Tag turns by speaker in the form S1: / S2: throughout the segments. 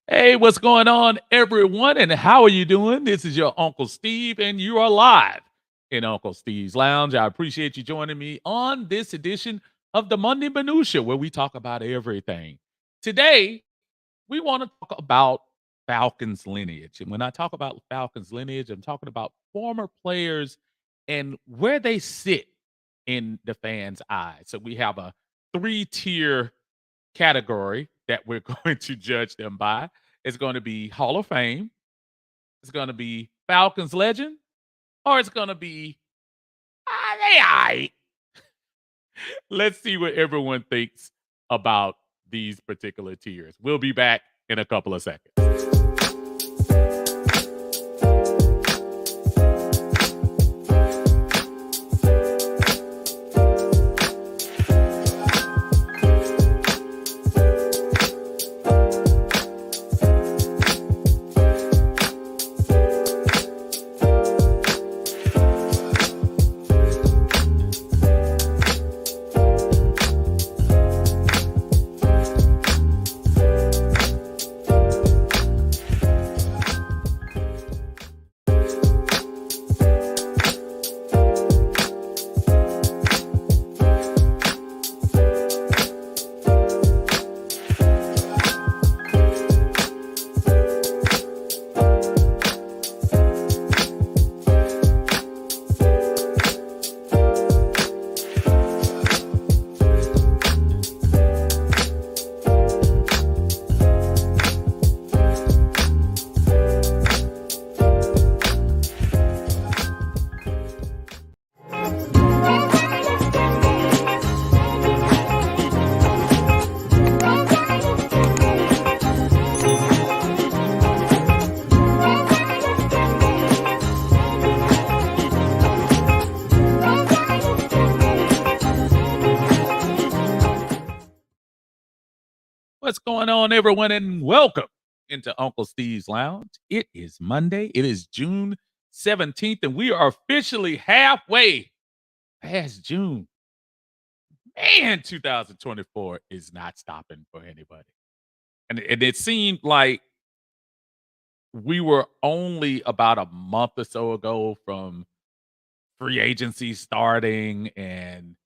S1: Hey, what's going on, everyone? And how are you doing? This is your Uncle Steve, and you are live in Uncle Steve's Lounge. I appreciate you joining me on this edition of the Monday Minutia, where we talk about everything. Today, we want to talk about Falcons lineage. And when I talk about Falcons lineage, I'm talking about former players and where they sit in the fans' eyes. So we have a three-tier category that we're going to judge them by. It's going to be Hall of Fame, it's going to be Falcons Legend, or it's going to be a-ight. Let's see what everyone thinks about these particular tiers. We'll be back in a couple of seconds. What's going on, everyone, and welcome into Uncle Steve's Lounge. It is Monday. It is June 17th, and we are officially halfway past June. Man, 2024 is not stopping for anybody. And it seemed like we were only about a month or so ago from free agency starting and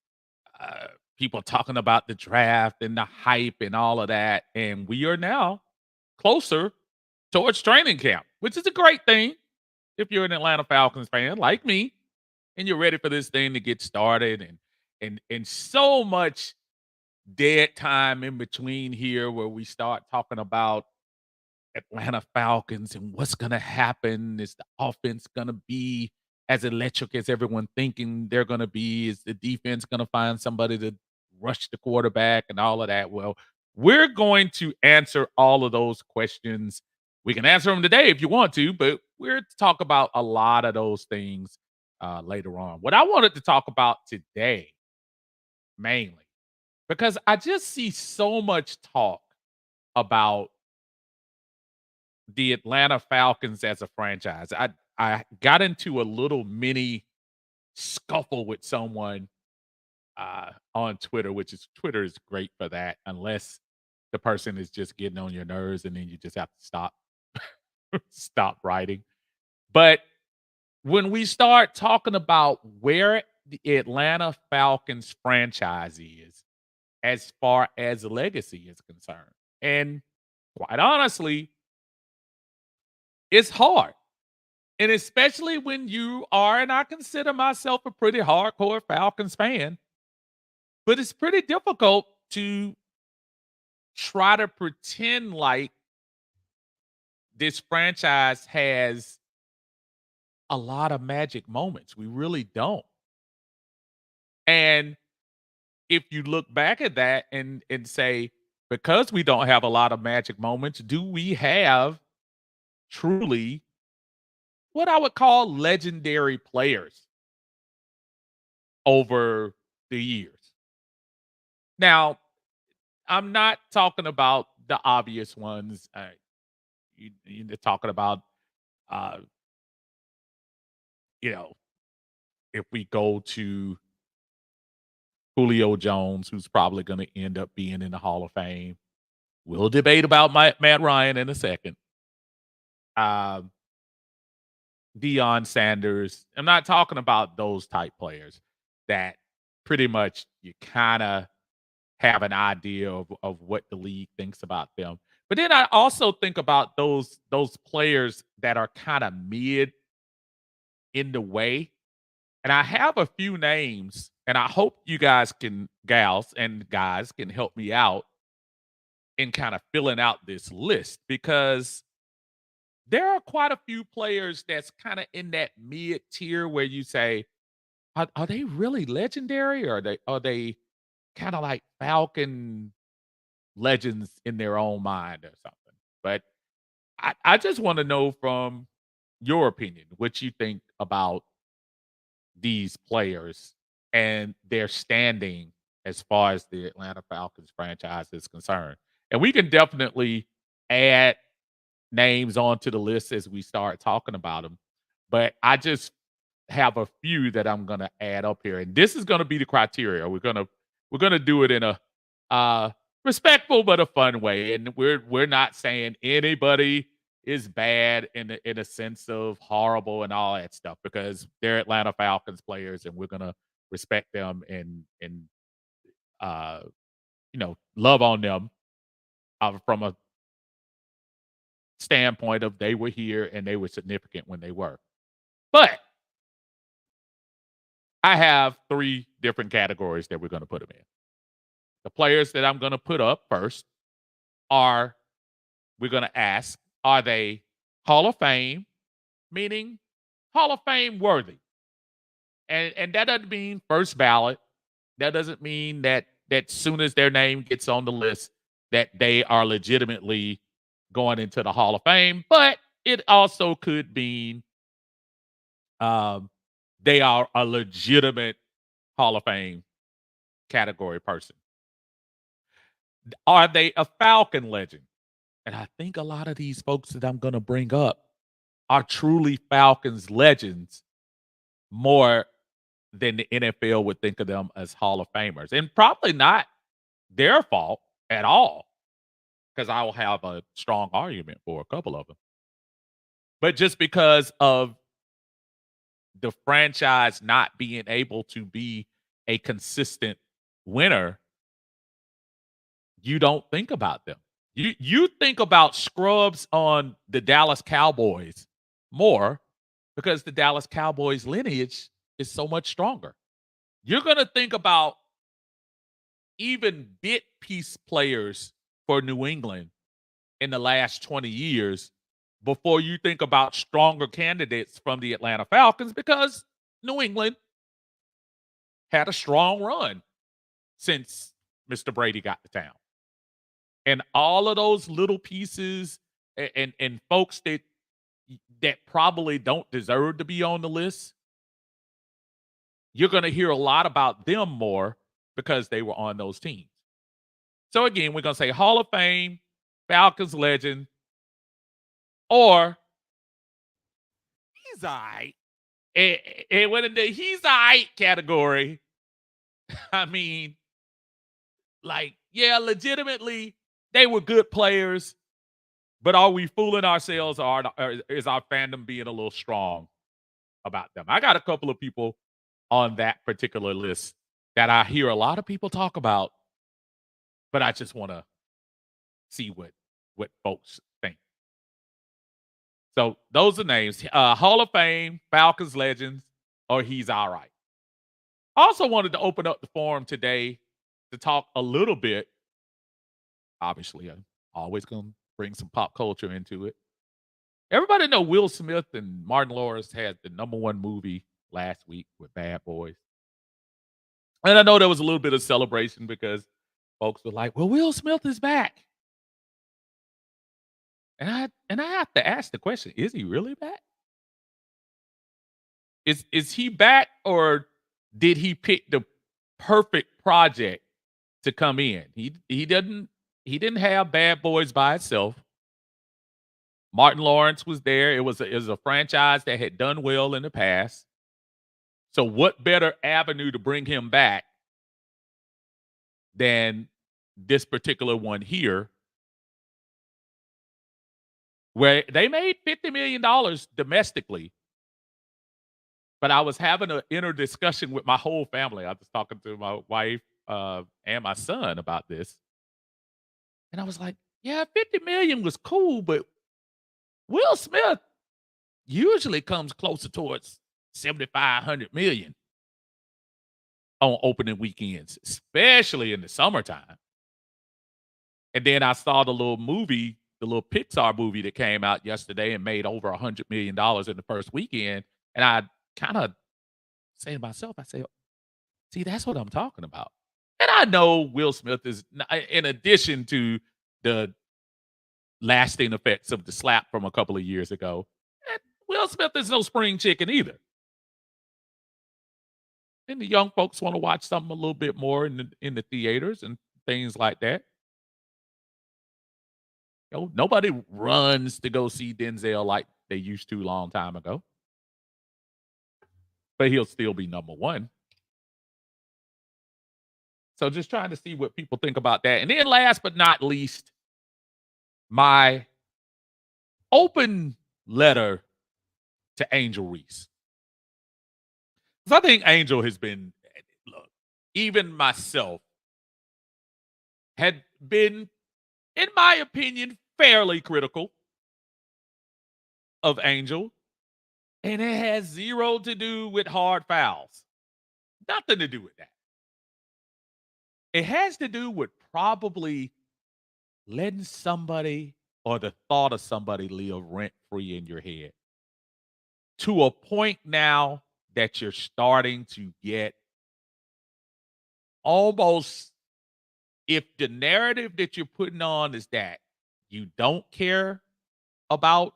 S1: uh, people talking about the draft and the hype and all of that. And we are now closer towards training camp, which is a great thing if you're an Atlanta Falcons fan like me and you're ready for this thing to get started and so much dead time in between here where we start talking about Atlanta Falcons and what's going to happen. Is the offense going to be as electric as everyone thinking they're going to be? Is the defense going to find somebody to rush the quarterback and all of that? Well, we're going to answer all of those questions. We can answer them today if you want to, but we're to talk about a lot of those things later on. What I wanted to talk about today, mainly, because I just see so much talk about the Atlanta Falcons as a franchise. I got into a little mini scuffle with someone on Twitter, which is Twitter is great for that, unless the person is just getting on your nerves, and then you just have to stop writing. But when we start talking about where the Atlanta Falcons franchise is as far as legacy is concerned, and quite honestly, it's hard. And especially when you are, and I consider myself a pretty hardcore Falcons fan, but it's pretty difficult to try to pretend like this franchise has a lot of magic moments. We really don't. And if you look back at that and say, because we don't have a lot of magic moments, do we have truly what I would call legendary players over the years? Now, I'm not talking about the obvious ones. You're talking about, uh, you know, if we go to Julio Jones, who's probably going to end up being in the Hall of Fame, We'll debate about Matt Ryan in a second. Um, Deion Sanders. I'm not talking about those type players that pretty much you kind of have an idea of what the league thinks about them. But then I also think about those players that are kind of mid in the way. And I have a few names, and I hope you guys can gals and guys can help me out in kind of filling out this list because there are quite a few players that's kind of in that mid tier where you say, are they really legendary or are they kind of like Falcon legends in their own mind or something? But I just want to know from your opinion what you think about these players and their standing as far as the Atlanta Falcons franchise is concerned. And we can definitely add names onto the list as we start talking about them. But I just have a few that I'm gonna add up here, and this is gonna be the criteria. We're gonna do it in a respectful but a fun way, and we're not saying anybody is bad in a sense of horrible and all that stuff because they're Atlanta Falcons players, and we're gonna respect them and uh, love on them from a standpoint of they were here and they were significant when they were. But I have 3 different categories that we're gonna put them in. The players that I'm gonna put up first are we're gonna ask, are they Hall of Fame, meaning Hall of Fame worthy? And that doesn't mean first ballot. That doesn't mean that soon as their name gets on the list that they are legitimately going into the Hall of Fame, but it also could mean um, they are a legitimate Hall of Fame category person. Are they a Falcon legend? And I think a lot of these folks that I'm going to bring up are truly Falcons legends more than the NFL would think of them as Hall of Famers. And probably not their fault at all, because I will have a strong argument for a couple of them. But just because of the franchise not being able to be a consistent winner, you don't think about them. You think about scrubs on the Dallas Cowboys more because the Dallas Cowboys lineage is so much stronger. You're going to think about even bit piece players for New England in the last 20 years before you think about stronger candidates from the Atlanta Falcons because New England had a strong run since Mr. Brady got to town. And all of those little pieces and folks that probably don't deserve to be on the list, you're going to hear a lot about them more because they were on those teams. So again, we're going to say Hall of Fame, Falcons legend, or he's a-ight. And when in the he's a-ight category, I mean, like, yeah, legitimately, they were good players, but are we fooling ourselves or is our fandom being a little strong about them? I got a couple of people on that particular list that I hear a lot of people talk about, but I just want to see what folks think. So those are names. Hall of Fame, Falcons legends, or he's a-ight. Also wanted to open up the forum today to talk a little bit. Obviously, I'm always going to bring some pop culture into it. Everybody know Will Smith and Martin Lawrence had the #1 movie last week with Bad Boys. And I know there was a little bit of celebration because folks were like, "Well, Will Smith is back." And I have to ask the question, is he really back? Is he back or did he pick the perfect project to come in? He didn't have Bad Boys by itself. Martin Lawrence was there. It was a franchise that had done well in the past. So what better avenue to bring him back than this particular one here? where they made $50 million domestically. But I was having an inner discussion with my whole family. I was talking to my wife and my son about this. And I was like, yeah, 50 million was cool, but Will Smith usually comes closer towards 75, 100 million on opening weekends, especially in the summertime. And then I saw the little Pixar movie that came out yesterday and made over $100 million in the first weekend. And I kind of say to myself, I say, see, that's what I'm talking about. And I know Will Smith is, in addition to the lasting effects of the slap from a couple of years ago, Will Smith is no spring chicken either. And the young folks want to watch something a little bit more in the theaters and things like that. You know, nobody runs to go see Denzel like they used to a long time ago. But he'll still be number one. So just trying to see what people think about that. And then last but not least, my open letter to Angel Reese. Because I think Angel has been, look, even myself, had been, in my opinion, fairly critical of Angel. And it has zero to do with hard fouls. Nothing to do with that. It has to do with probably letting somebody or the thought of somebody live rent-free in your head. To a point now that you're starting to get almost, if the narrative that you're putting on is that you don't care about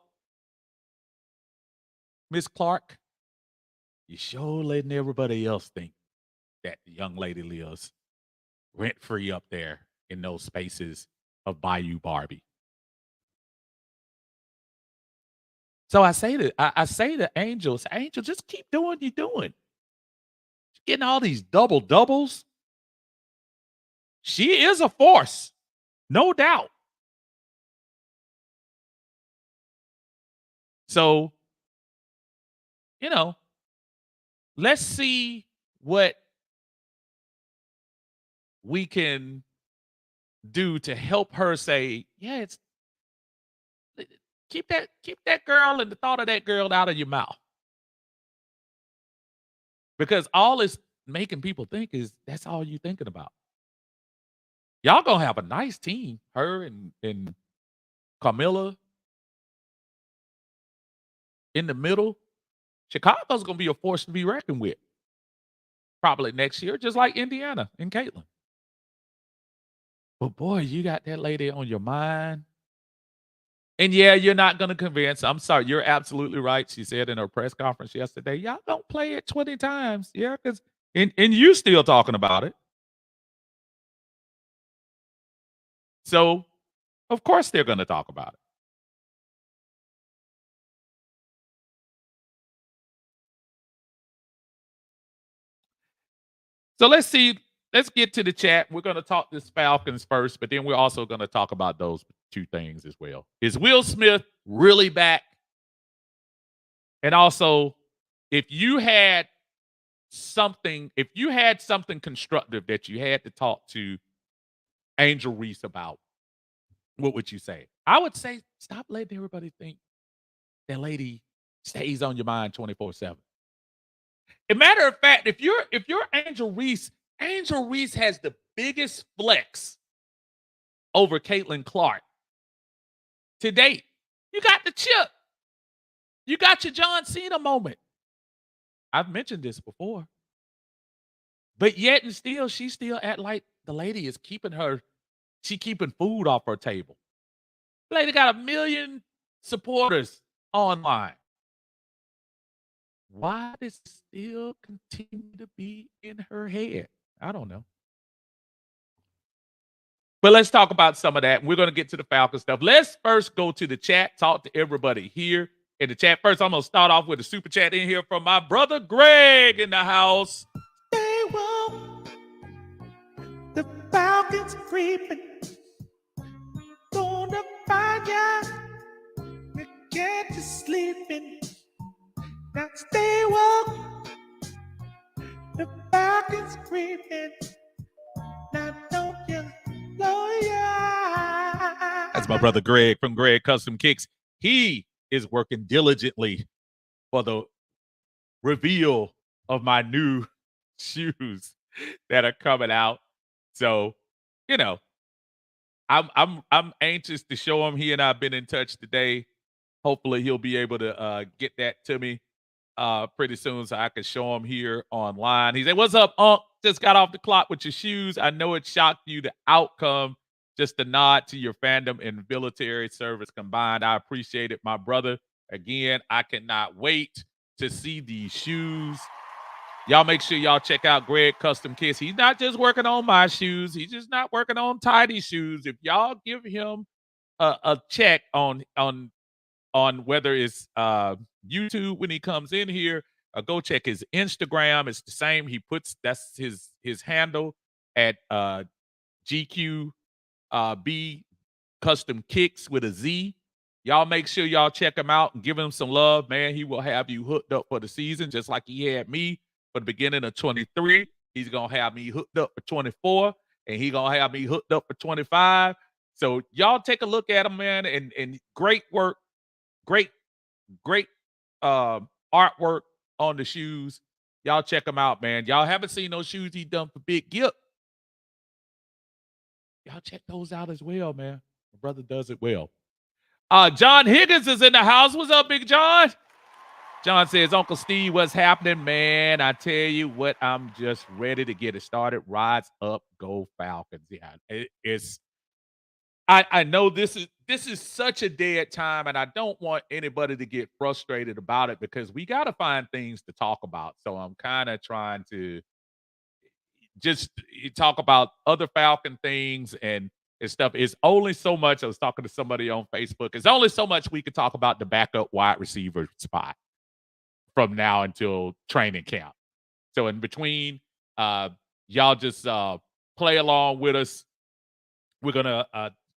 S1: Miss Clark, you sure letting everybody else think that the young lady lives rent-free up there in those spaces of Bayou Barbie. So I say to Angel, just keep doing what you're doing. Getting all these double doubles. She is a force, no doubt. So, you know, let's see what we can do to help her say, yeah, it's keep that girl and the thought of that girl out of your mouth. Because all it's making people think is that's all you thinking about. Y'all gonna have a nice team, her and Camilla in the middle. Chicago's gonna be a force to be reckoned with. Probably next year, just like Indiana and Caitlin. But boy, you got that lady on your mind. And yeah, you're not gonna convince. I'm sorry, you're absolutely right. She said in her press conference yesterday, y'all don't play it 20 times. Yeah, because and you still talking about it. So of course they're gonna talk about it. So let's get to the chat. We're gonna talk this Falcons first, but then we're also gonna talk about those two things as well. Is Will Smith really back? And also, if you had something constructive that you had to talk to Angel Reese about, what would you say? I would say stop letting everybody think that lady stays on your mind 24/7. A matter of fact, if you're Angel Reese has the biggest flex over Caitlin Clark to date. You got the chip. You got your John Cena moment. I've mentioned this before. But yet and still, she still act like the lady is keeping food off her table. The lady got 1 million supporters online. Why does it still continue to be in her head? I don't know. But let's talk about some of that. We're going to get to the Falcon stuff. Let's first go to the chat, talk to everybody here in the chat. First, I'm going to start off with a super chat in here from my brother Greg in the house. They won't. The Falcons creeping. Gonna find ya get to sleeping. Now stay woke. The Falcons creeping. Now don't you blow your eyes. That's my brother Greg from Greg Custom Kicks. He is working diligently for the reveal of my new shoes that are coming out. So, you know, I'm anxious to show him. He and I've been in touch today. Hopefully he'll be able to get that to me pretty soon so I can show him here online. He said, "What's up, Unc? Just got off the clock with your shoes. I know it shocked you, the outcome. Just a nod to your fandom and military service combined. I appreciate it, my brother. Again, I cannot wait to see these shoes. Y'all make sure y'all check out Greg Custom Kicks. He's not just working on my shoes. He's just not working on Tidy shoes. If y'all give him a check on whether it's YouTube when he comes in here, go check his Instagram. It's the same. That's his handle at GQ B Custom Kicks with a Z. Y'all make sure y'all check him out and give him some love, man. He will have you hooked up for the season, just like he had me for the beginning of 23. He's gonna have me hooked up for 24, and he gonna have me hooked up for 25. So y'all take a look at him, man, and great work, great artwork on the shoes. Y'all check him out, man. Y'all haven't seen those shoes he done for Big Gip. Y'all check those out as well, man. My brother does it well. John Higgins is in the house. What's up, Big John? John says, Uncle Steve, what's happening, man? I tell you what, I'm just ready to get it started. Rise up, go Falcons. Yeah, I know this is such a dead time, and I don't want anybody to get frustrated about it because we got to find things to talk about. So I'm kind of trying to just talk about other Falcon things and stuff. It's only so much. I was talking to somebody on Facebook. It's only so much we could talk about the backup wide receiver spot from now until training camp. So in between, y'all just play along with us. We're gonna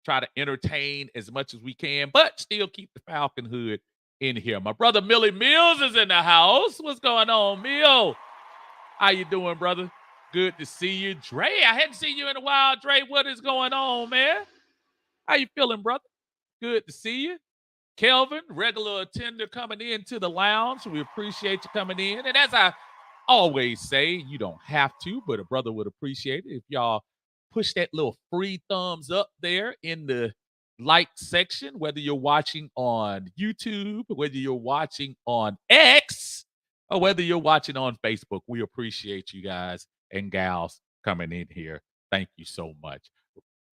S1: try to entertain as much as we can, but still keep the Falcon hood in here. My brother Millie Mills is in the house. What's going on, Mill? How you doing, brother? Good to see you. Dre, I hadn't seen you in a while. Dre, what is going on, man? How you feeling, brother? Good to see you. Kelvin, regular attender coming into the lounge. We appreciate you coming in. And as I always say, you don't have to, but a brother would appreciate it if y'all push that little free thumbs up there in the like section, whether you're watching on YouTube, whether you're watching on X, or whether you're watching on Facebook. We appreciate you guys and gals coming in here. Thank you so much.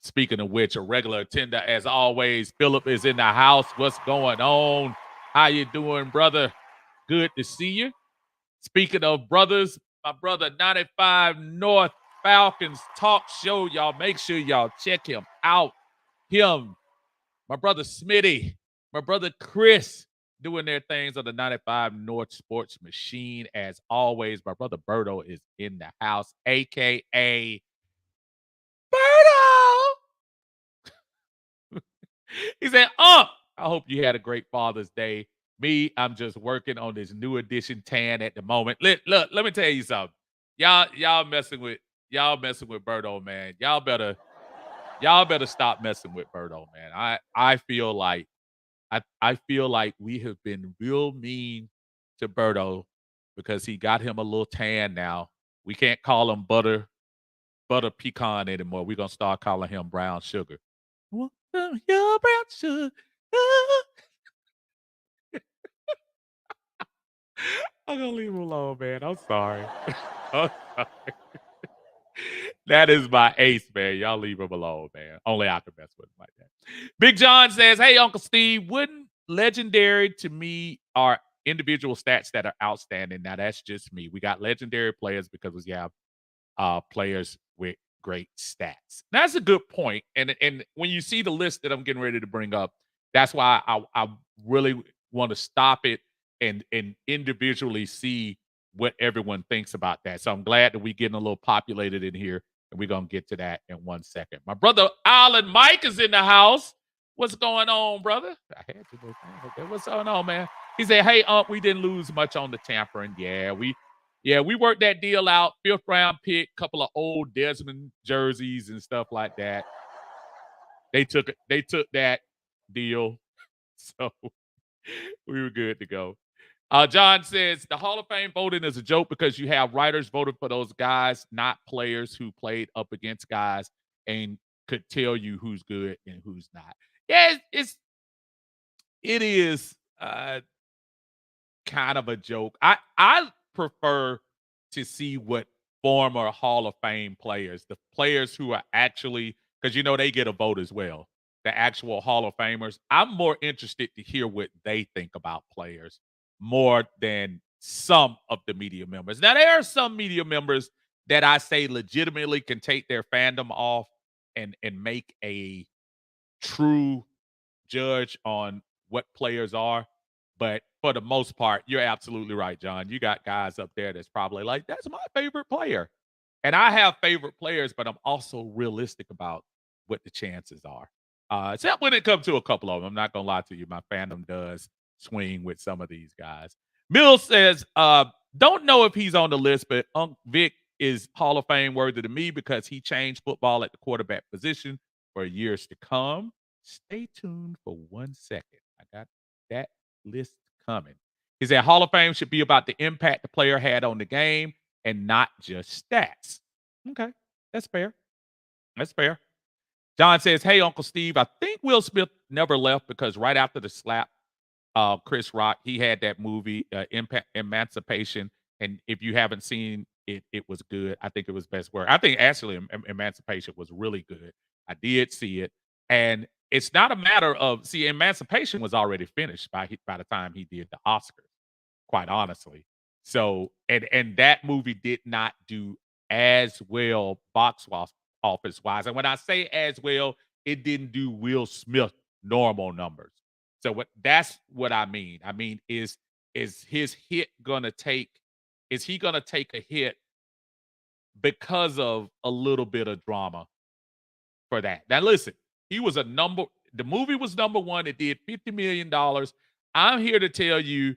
S1: Speaking of which, a regular attender, as always, Philip is in the house. What's going on? How you doing, brother? Good to see you. Speaking of brothers, my brother 95 North Falcons talk show. Y'all make sure y'all check him out. Him, my brother Smitty, my brother Chris, doing their things on the 95 North Sports Machine. As always, my brother Berto is in the house, a.k.a. Berto! He said, I hope you had a great Father's Day. Me, I'm just working on this new edition tan at the moment. Look, let me tell you something. Y'all messing with Berto, man. Y'all better stop messing with Berto, man. I feel like we have been real mean to Berto because he got him a little tan now. We can't call him butter pecan anymore. We're gonna start calling him brown sugar. Your brown sugar. I'm gonna leave him alone, man. I'm sorry. I'm sorry. That is my ace, man. Y'all leave him alone, man. Only I can mess with him like that. Big John says, hey, Uncle Steve, wouldn't legendary to me are individual stats that are outstanding? Now, that's just me. We got legendary players because we have players with great stats. That's a good point. And when you see the list that I'm getting ready to bring up, that's why I really want to stop it and individually see what everyone thinks about that. So I'm glad that we're getting a little populated in here, and we're going to get to that in 1 second. My brother Alan Mike is in the house. What's going on, brother? I had to look. Okay, what's going on, man? He said, "Hey, we didn't lose much on the tampering. Yeah, we worked that deal out. 5th round pick, couple of old Desmond jerseys and stuff like that. They took that deal, so we were good to go." John says the Hall of Fame voting is a joke because you have writers voting for those guys, not players who played up against guys and could tell you who's good and who's not. Yeah, it is kind of a joke. I prefer to see what former Hall of Fame players, the players who are actually, because they get a vote as well. The actual Hall of Famers. I'm more interested to hear what they think about players more than some of the media members. Now there are some media members that I say legitimately can take their fandom off and make a true judge on what players are. But for the most part, you're absolutely right, John. You got guys up there that's probably like, that's my favorite player. And I have favorite players, but I'm also realistic about what the chances are. Except when it comes to a couple of them. I'm not gonna lie to you. My fandom does swing with some of these guys. Mill says, don't know if he's on the list, but Unc Vic is Hall of Fame worthy to me because he changed football at the quarterback position for years to come. Stay tuned for 1 second. I got that list coming. He said Hall of Fame should be about the impact the player had on the game and not just stats. Okay, that's fair. That's fair. John says, "Hey, Uncle Steve, I think Will Smith never left because right after the slap, Chris Rock, he had that movie, Emancipation, and if you haven't seen it, it was good. I think it was best work. I think actually Emancipation was really good. I did see it, and it's not a matter of Emancipation was already finished by the time he did the Oscars, quite honestly. So, and that movie did not do as well office wise. And when I say as well, it didn't do Will Smith normal numbers. So that's what I mean. I mean, is his hit gonna take is he gonna take a hit because of a little bit of drama for that? Now listen, he was the movie was number one, it did $50 million. I'm here to tell you,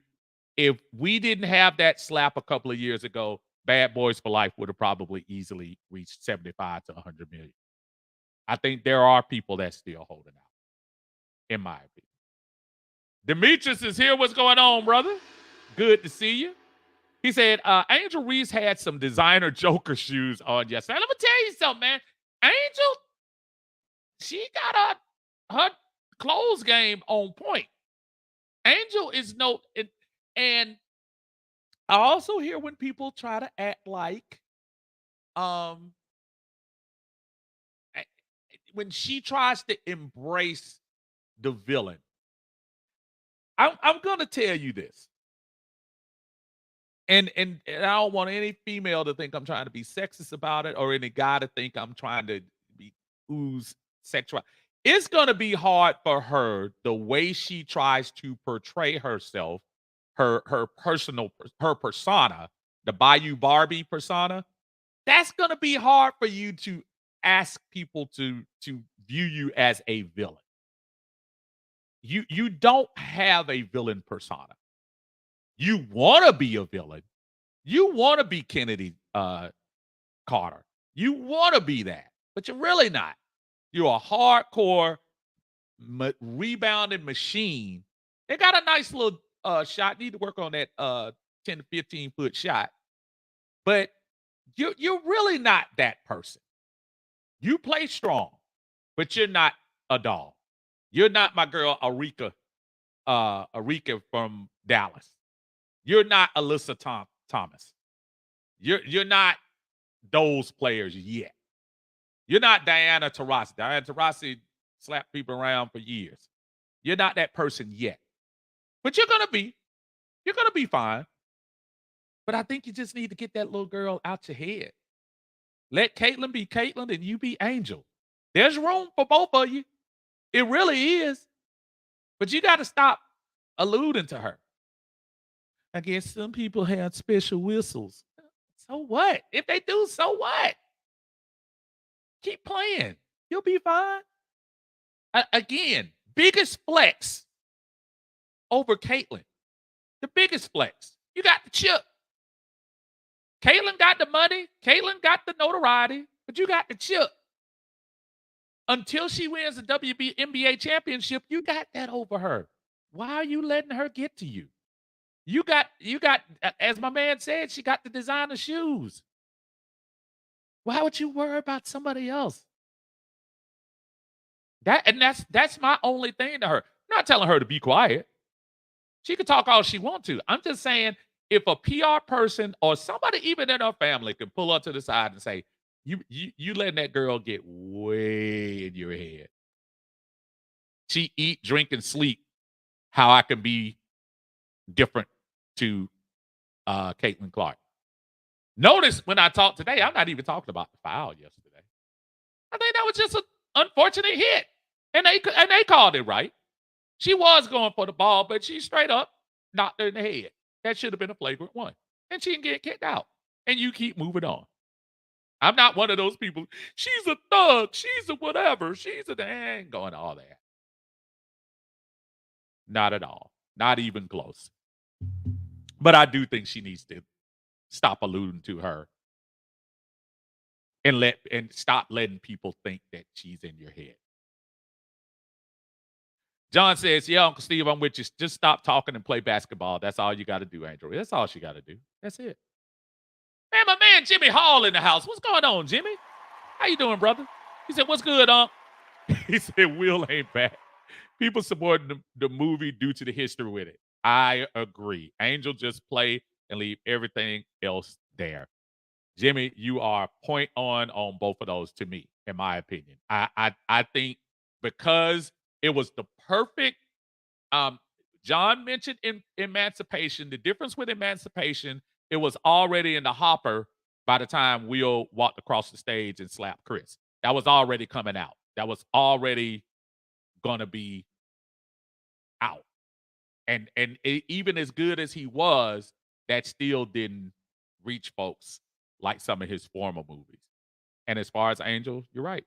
S1: if we didn't have that slap a couple of years ago, Bad Boys for Life would have probably easily reached 75 to 100 million. I think there are people that's still holding out, in my opinion. Demetrius is here. What's going on, brother? Good to see you. He said, Angel Reese had some designer Joker shoes on yesterday. Let me tell you something, man. Angel, she got her clothes game on point. Angel is and I also hear when people try to act like um when she tries to embrace the villain. I'm gonna tell you this. And I don't want any female to think I'm trying to be sexist about it or any guy to think I'm trying to be ooze sexual. It's gonna be hard for her the way she tries to portray herself, her persona, the Bayou Barbie persona. That's gonna be hard for you to ask people to view you as a villain. You don't have a villain persona. You want to be a villain. You want to be Kennedy Carter. You want to be that, but you're really not. You're a hardcore rebounding machine. They got a nice little shot. Need to work on that 10 to 15-foot shot, but you're really not that person. You play strong, but you're not a doll. You're not my girl Arika from Dallas. You're not Alyssa Thomas. You're not those players yet. You're not Diana Taurasi. Diana Taurasi slapped people around for years. You're not that person yet. But you're gonna be. You're gonna be fine. But I think you just need to get that little girl out your head. Let Caitlyn be Caitlyn and you be Angel. There's room for both of you. It really is. But you got to stop alluding to her. I guess some people have special whistles. So what? If they do, so what? Keep playing. You'll be fine. Again, biggest flex over Caitlyn. The biggest flex. You got the chip. Caitlyn got the money. Caitlyn got the notoriety, but you got the chip. Until she wins the WNBA championship, you got that over her. Why are you letting her get to you? You got, as my man said, she got the designer shoes. Why would you worry about somebody else? That's my only thing to her. I'm not telling her to be quiet. She can talk all she wants to. I'm just saying, if a PR person or somebody even in her family can pull her to the side and say, you letting that girl get way in your head. She eat, drink, and sleep how I can be different to Caitlin Clark. Notice when I talked today, I'm not even talking about the foul yesterday. I think that was just an unfortunate hit. And they called it right. She was going for the ball, but she straight up knocked her in the head. That should have been a flagrant one. And she didn't get kicked out. And you keep moving on. I'm not one of those people. She's a thug. She's a whatever. She's a ain't going all that. Not at all. Not even close. But I do think she needs to stop alluding to her and stop letting people think that she's in your head. John says, yeah, Uncle Steve, I'm with you. Just stop talking and play basketball. That's all you got to do, Angel. That's all she got to do. That's it. Man, my man Jimmy Hall in the house. What's going on, Jimmy? How you doing, brother? He said, what's good, Unc? He said, Will ain't back. People supporting the movie due to the history with it. I agree. Angel just play and leave everything else there. Jimmy, you are point on both of those to me, in my opinion. I think because it was the perfect. John mentioned Emancipation. The difference with Emancipation, it was already in the hopper by the time Will walked across the stage and slapped Chris. That was already coming out. That was already going to be out. And even as good as he was, that still didn't reach folks like some of his former movies. And as far as Angel, you're right.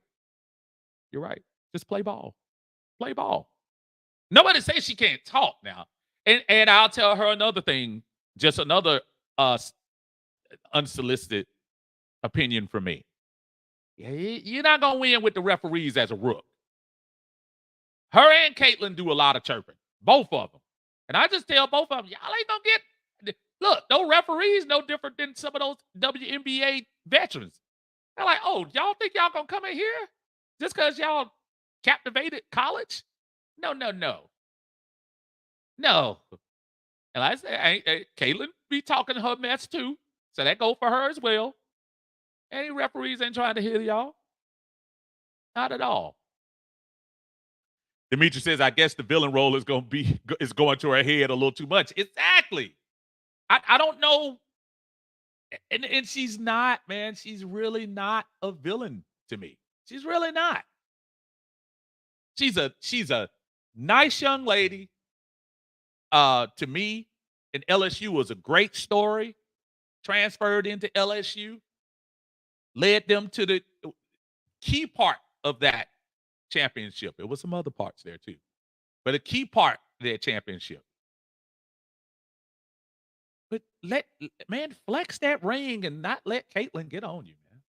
S1: You're right. Just play ball. Play ball. Nobody says she can't talk now. And I'll tell her another thing, just another unsolicited opinion from me. You're not going to win with the referees as a rook. Her and Caitlyn do a lot of chirping. Both of them. And I just tell both of them, y'all ain't going to get... Look, those referees no different than some of those WNBA veterans. They're like, oh, y'all think y'all going to come in here just because y'all captivated college? No. And I say, Caitlyn be talking her mess too. So that go for her as well. Any referees ain't trying to hear y'all. Not at all. Demetri says, I guess the villain role is going to her head a little too much. Exactly. I don't know. And she's not, man. She's really not a villain to me. She's really not. She's a nice young lady. To me, and LSU was a great story. Transferred into LSU, led them to the key part of that championship. It was some other parts there too, but a key part of their championship. But man, flex that ring and not let Caitlyn get on you, man.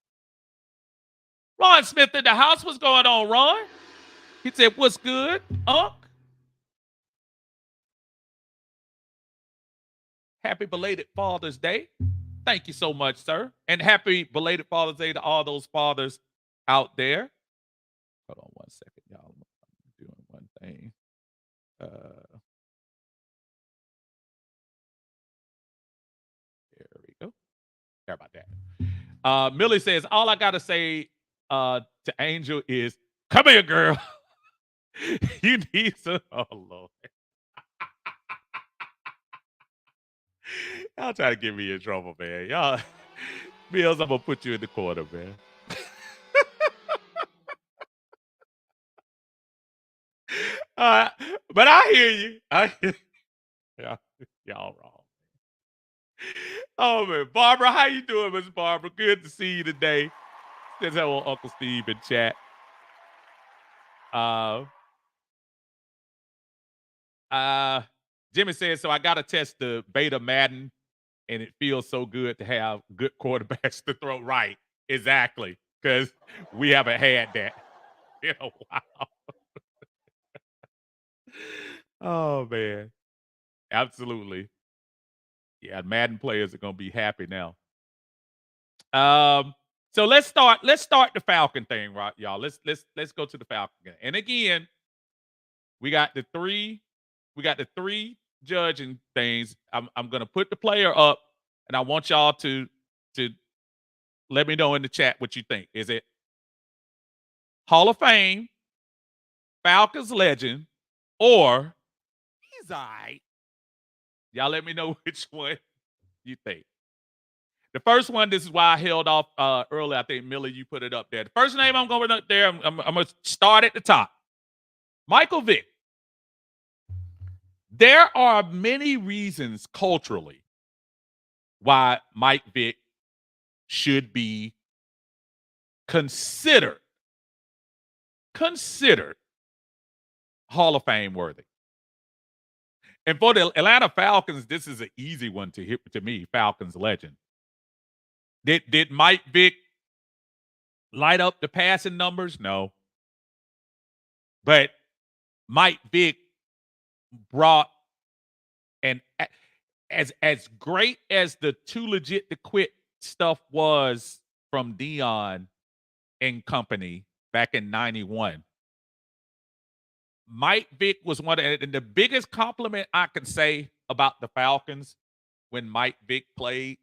S1: Ron Smith in the house. What's going on, Ron? He said, what's good, Unc? Happy belated Father's Day. Thank you so much, sir. And happy belated Father's Day to all those fathers out there. Hold on one second, y'all. I'm doing one thing. There we go. Sorry about that. Millie says, all I got to say to Angel is, come here, girl. You need some. Oh, Lord. Y'all try to get me in trouble, man. Y'all, Mills, I'm going to put you in the corner, man. But I hear you. Y'all wrong. Oh, man. Barbara, how you doing, Miss Barbara? Good to see you today. Says hello, Uncle Steve in chat. Jimmy says, so I got to test the beta Madden, and it feels so good to have good quarterbacks to throw right. Exactly. Because we haven't had that in a while. Oh, man. Absolutely. Yeah, Madden players are gonna be happy now. So let's start the Falcon thing, right, y'all. Let's go to the Falcon game. And again, we got the three, we got the three judging things. I'm gonna put the player up, and I want y'all to let me know in the chat what you think. Is it Hall of Fame, Falcons Legend, or he's all right? Y'all let me know which one you think. The first one, this is why I held off earlier. I think, Millie, you put it up there. The first name I'm going up there, I'm going to start at the top. Michael Vick. There are many reasons culturally why Mike Vick should be considered Hall of Fame worthy. And for the Atlanta Falcons, this is an easy one to hit to me, Falcons legend. Did Mike Vick light up the passing numbers? No. But Mike Vick brought, and as great as the too legit to quit stuff was from Dion and company back in 91, Mike Vick was one of, and the biggest compliment I can say about the Falcons when Mike Vick played,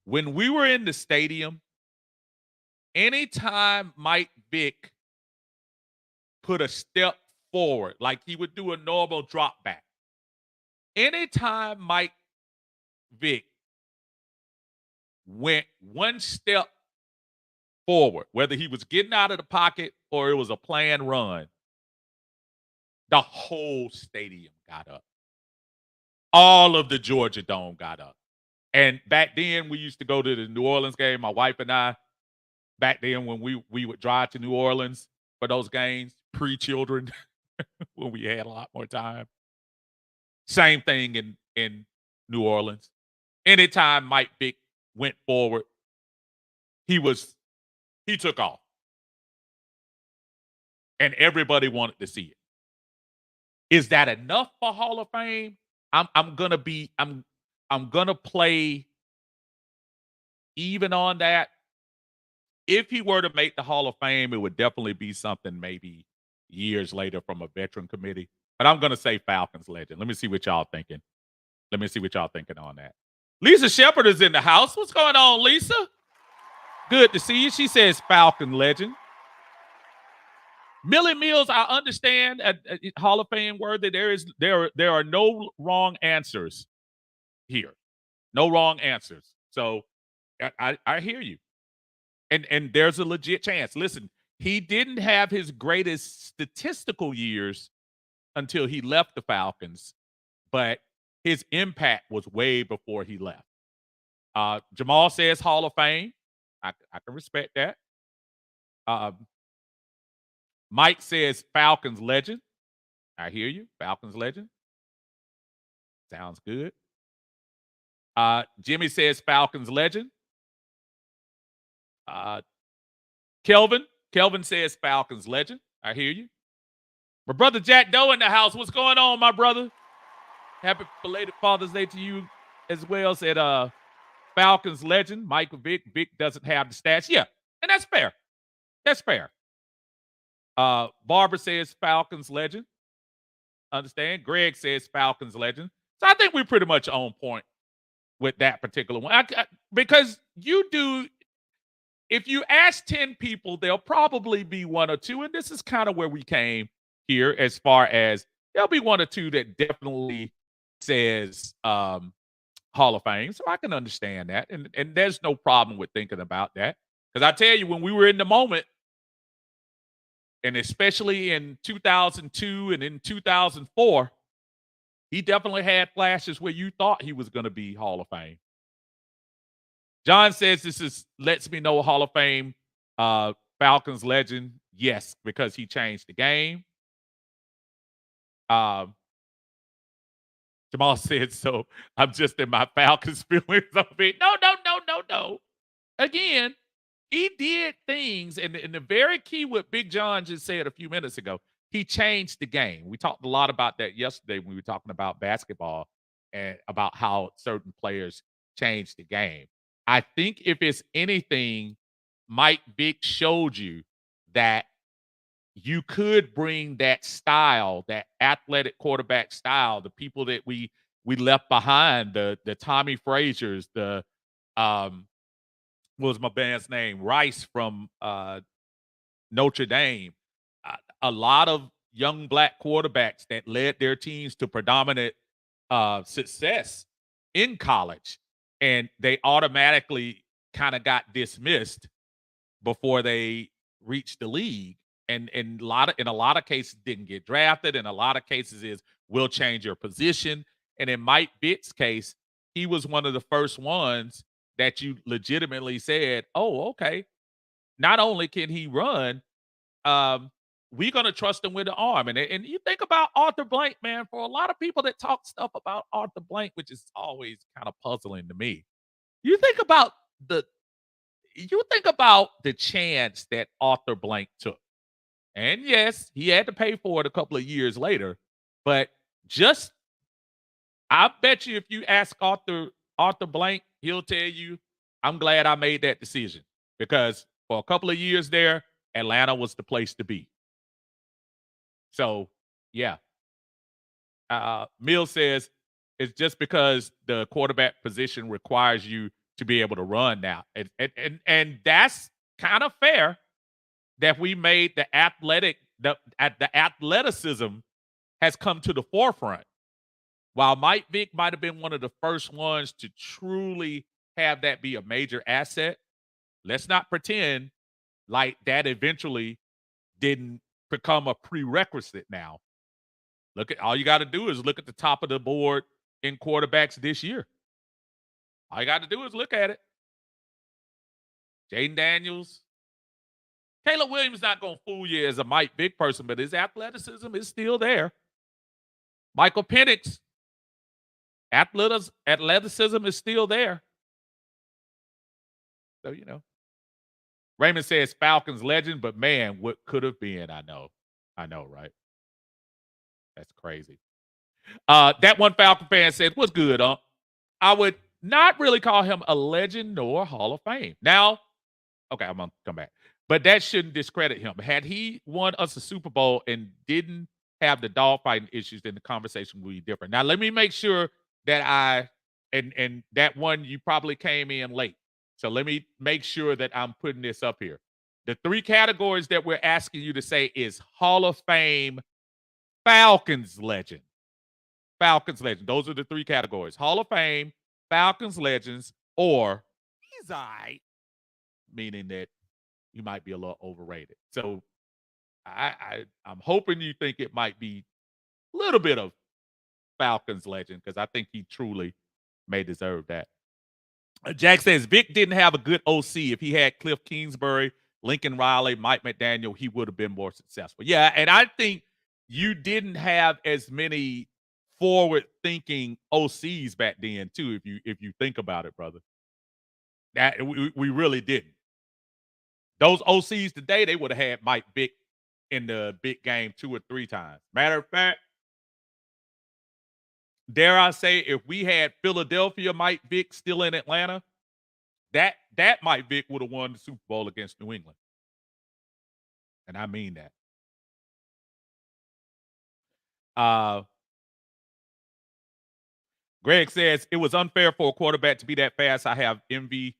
S1: when we were in the stadium, anytime Mike Vick put a step forward, like he would do a normal drop back, anytime Mike Vick went one step forward, whether he was getting out of the pocket or it was a planned run, the whole stadium got up. All of the Georgia Dome got up. And back then, we used to go to the New Orleans game. My wife and I, back then when we would drive to New Orleans for those games, pre-children, when we had a lot more time. Same thing in New Orleans. Anytime Mike Vick went forward, he took off. And everybody wanted to see it. Is that enough for Hall of Fame? I'm gonna play even on that. If he were to make the Hall of Fame, it would definitely be something maybe years later from a veteran committee. But I'm gonna say Falcons legend. Let me see what y'all thinking. Let me see what y'all thinking on that. Lisa Shepard is in the house. What's going on, Lisa? Good to see you. She says Falcon legend. Millie Mills, I understand Hall of Fame worthy. There are no wrong answers here. No wrong answers. So I hear you. And there's a legit chance. Listen, he didn't have his greatest statistical years until he left the Falcons, but his impact was way before he left. Jamal says Hall of Fame. I can respect that. Mike says Falcons legend. I hear you. Falcons legend. Sounds good. Jimmy says Falcons legend. Kelvin says Falcons legend. I hear you. My brother Jack Doe in the house. What's going on, my brother? Happy belated Father's Day to you as well. Said Falcons legend. Michael Vick. Vick doesn't have the stats. Yeah, and that's fair. That's fair. Barbara says Falcons legend. Understand? Greg says Falcons legend. So I think we're pretty much on point with that particular one. Because you do, if you ask 10 people, there'll probably be one or two. And this is kind of where we came here, as far as there'll be one or two that definitely says Hall of Fame. So I can understand that. And there's no problem with thinking about that. Because I tell you, when we were in the moment, and especially in 2002 and in 2004, he definitely had flashes where you thought he was going to be Hall of Fame. John says this lets me know Hall of Fame, Falcons legend. Yes, because he changed the game. Um, Jamal said, so I'm just in my Falcons feelings of it. No, no, no, no, no. Again, he did things, and the very key what Big John just said a few minutes ago, he changed the game. We talked a lot about that yesterday when we were talking about basketball and about how certain players changed the game. I think if it's anything, Mike Vick showed you that you could bring that style, that athletic quarterback style, the people that we left behind, the Tommy Frazier's, the what was my band's name? Rice from Notre Dame. A lot of young black quarterbacks that led their teams to predominant success in college, and they automatically kind of got dismissed before they reached the league. And in a lot of cases didn't get drafted. In a lot of cases is will change your position. And in Mike Vick's case, he was one of the first ones that you legitimately said, "Oh, okay. Not only can he run, um, we're gonna trust him with the arm." And you think about Arthur Blank, man. For a lot of people that talk stuff about Arthur Blank, which is always kind of puzzling to me. You think about the you think about the chance that Arthur Blank took. And yes, he had to pay for it a couple of years later. But just I bet you if you ask Arthur Blank, he'll tell you, I'm glad I made that decision. Because for a couple of years there, Atlanta was the place to be. So yeah. Mill says it's just because the quarterback position requires you to be able to run now. And that's kind of fair that we made the athleticism has come to the forefront. While Mike Vick might have been one of the first ones to truly have that be a major asset, let's not pretend like that eventually didn't become a prerequisite now. Look at all you got to do is look at the top of the board in quarterbacks this year. All you got to do is look at it. Jaden Daniels. Caleb Williams not going to fool you as a Mike Vick person, but his athleticism is still there. Michael Penix, athleticism is still there. So, Raymond says Falcons legend, but man, what could have been? I know, right? That's crazy. That one Falcon fan said, "What's good, I would not really call him a legend nor Hall of Fame." Now, okay, I'm gonna come back. But that shouldn't discredit him. Had he won us a Super Bowl and didn't have the dogfighting issues, then the conversation would be different. Now, let me make sure that and that one you probably came in late. So let me make sure that I'm putting this up here. The three categories that we're asking you to say is Hall of Fame, Falcons legend. Falcons legend. Those are the three categories. Hall of Fame, Falcons legends, or he's a -ight, meaning that you might be a little overrated. So I'm hoping you think it might be a little bit of Falcons legend because I think he truly may deserve that. Jack says Vic didn't have a good OC. If he had Cliff Kingsbury, Lincoln Riley, Mike McDaniel, he would have been more successful. Yeah, and I think you didn't have as many forward-thinking OCs back then too. If you think about it, brother, that we really didn't. Those OCs today, they would have had Mike Vick in the big game 2 or 3 times. Matter of fact, dare I say, if we had Philadelphia Mike Vick still in Atlanta, that Mike Vick would have won the Super Bowl against New England. And I mean that. Greg says it was unfair for a quarterback to be that fast. I have MV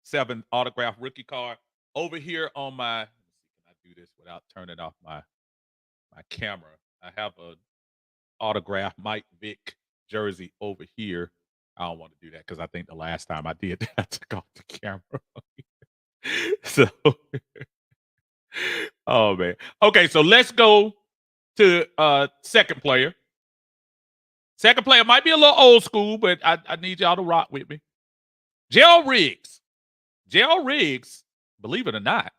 S1: 7 autograph rookie card over here on my. Let me see, can I do this without turning off my camera? I have a autograph Mike Vick jersey over here. I don't want to do that because I think the last time I did that, I took off the camera. So, oh man. Okay, so let's go to second player. Second player might be a little old school, but I need y'all to rock with me. Gerald Riggs. Gerald Riggs, believe it or not,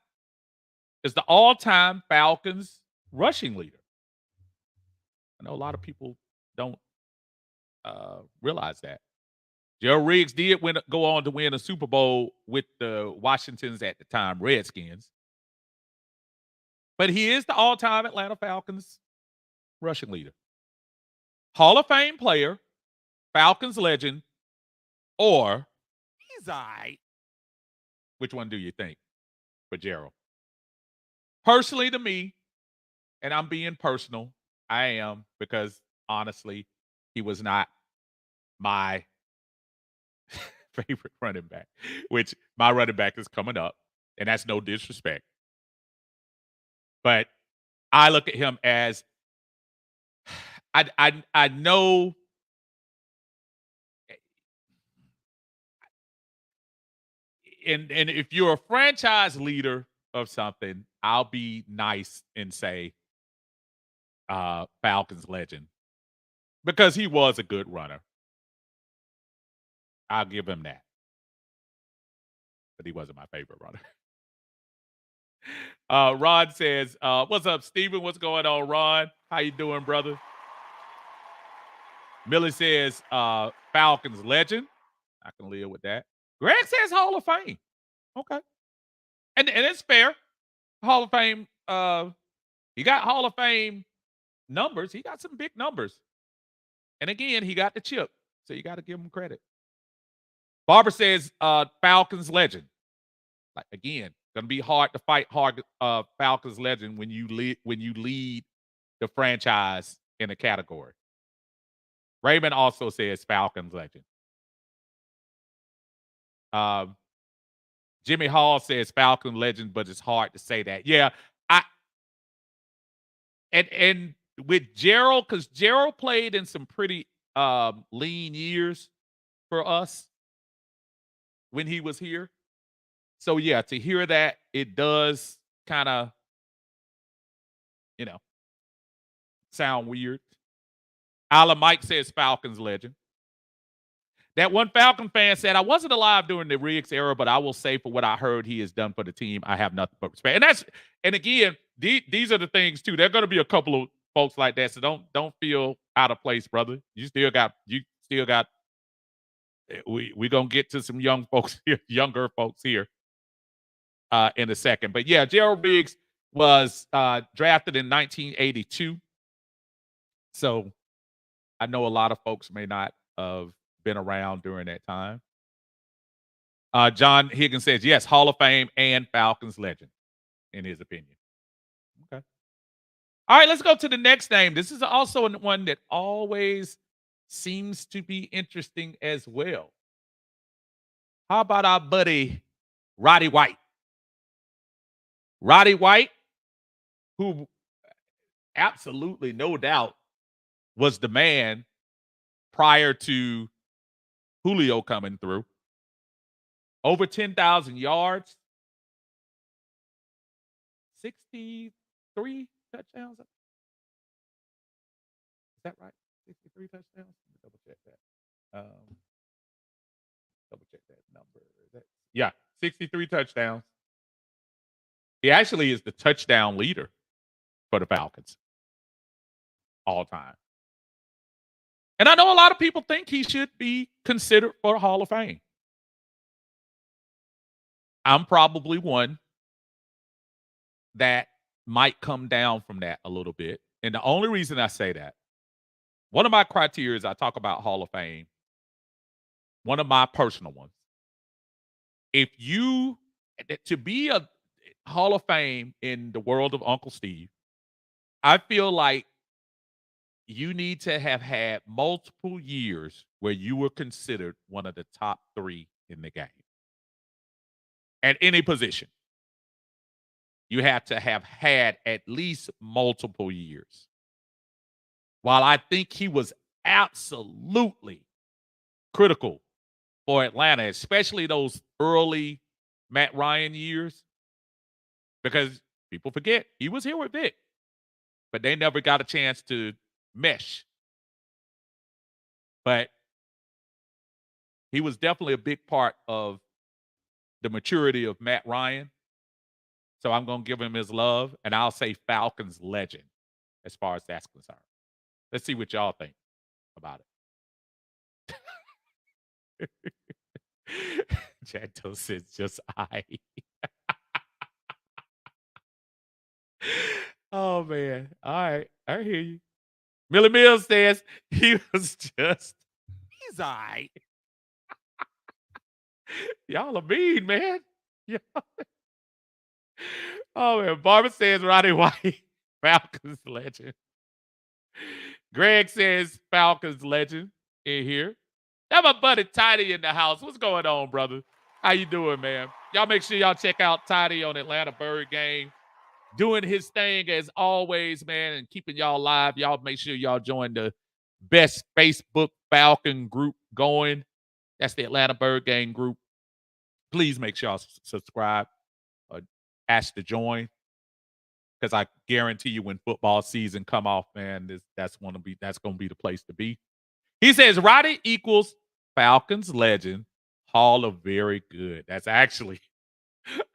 S1: is the all-time Falcons rushing leader. I know a lot of people don't realize that. Gerald Riggs did go on to win a Super Bowl with the Washingtons at the time, Redskins. But he is the all-time Atlanta Falcons rushing leader. Hall of Fame player, Falcons legend, or he's a -ight. Which one do you think for Gerald? Personally to me, and I'm being personal, I am, because honestly, he was not my favorite running back, which my running back is coming up, and that's no disrespect. But I look at him as I know and if you're a franchise leader of something, I'll be nice and say Falcons legend because he was a good runner. I'll give him that. But he wasn't my favorite runner. Ron says, what's up, Steven? What's going on, Ron? How you doing, brother? Millie says, Falcons legend. I can live with that. Greg says Hall of Fame. Okay. And it's fair. Hall of Fame, he got Hall of Fame numbers. He got some big numbers. And again, he got the chip. So you got to give him credit. Barbara says, Falcons legend. Like again, gonna be hard to fight Falcons legend when you lead the franchise in a category. Raymond also says Falcons legend. Jimmy Hall says Falcon legend, but it's hard to say that. Yeah, and with Gerald, because Gerald played in some pretty lean years for us when he was here. So yeah, to hear that, it does kind of, sound weird. Alan Mike says Falcons legend. That one Falcon fan said, I wasn't alive during the Riggs era, but I will say for what I heard he has done for the team, I have nothing but respect. And again, these are the things too. There are going to be a couple of folks like that. So don't feel out of place, brother. We're going to get to some young folks here, younger folks here in a second. But yeah, Gerald Riggs was drafted in 1982. So I know a lot of folks may not have been around during that time. John Higgins says, yes, Hall of Fame and Falcons legend, in his opinion. Okay. All right, let's go to the next name. This is also one that always seems to be interesting as well. How about our buddy, Roddy White? Roddy White, who absolutely, no doubt, was the man prior to Julio coming through. Over 10,000 yards, 63 touchdowns. Is that right? 63 touchdowns? Double check that. Double check that number. Yeah, 63 touchdowns. He actually is the touchdown leader for the Falcons all time. And I know a lot of people think he should be considered for Hall of Fame. I'm probably one that might come down from that a little bit. And the only reason I say that, one of my criteria is I talk about Hall of Fame, one of my personal ones. If you, to be a Hall of Fame in the world of Uncle Steve, I feel like you need to have had multiple years where you were considered one of the top 3 in the game. At any position. You have to have had at least multiple years. While I think he was absolutely critical for Atlanta, especially those early Matt Ryan years, because people forget he was here with Vic, but they never got a chance to mesh. But he was definitely a big part of the maturity of Matt Ryan. So I'm going to give him his love, and I'll say Falcons legend as far as that's concerned. Let's see what y'all think about it. Janto says just I. Oh man. All right. I hear you. Millie Mills says he was just he's all right. Y'all are mean, man. Yeah. Oh man. Barbara says Roddy White, Falcons legend. Greg says Falcons legend in here. Got my buddy Tidy in the house. What's going on, brother? How you doing, man? Y'all make sure y'all check out Tidy on Atlanta Bird Game. Doing his thing as always, man, and keeping y'all live. Y'all make sure y'all join the best Facebook Falcon group going. That's the Atlanta Bird Game group. Please make sure y'all subscribe or ask to join. Because I guarantee you when football season come off, man, that's gonna be the place to be. He says Roddy equals Falcons legend, Hall of Very Good. That's actually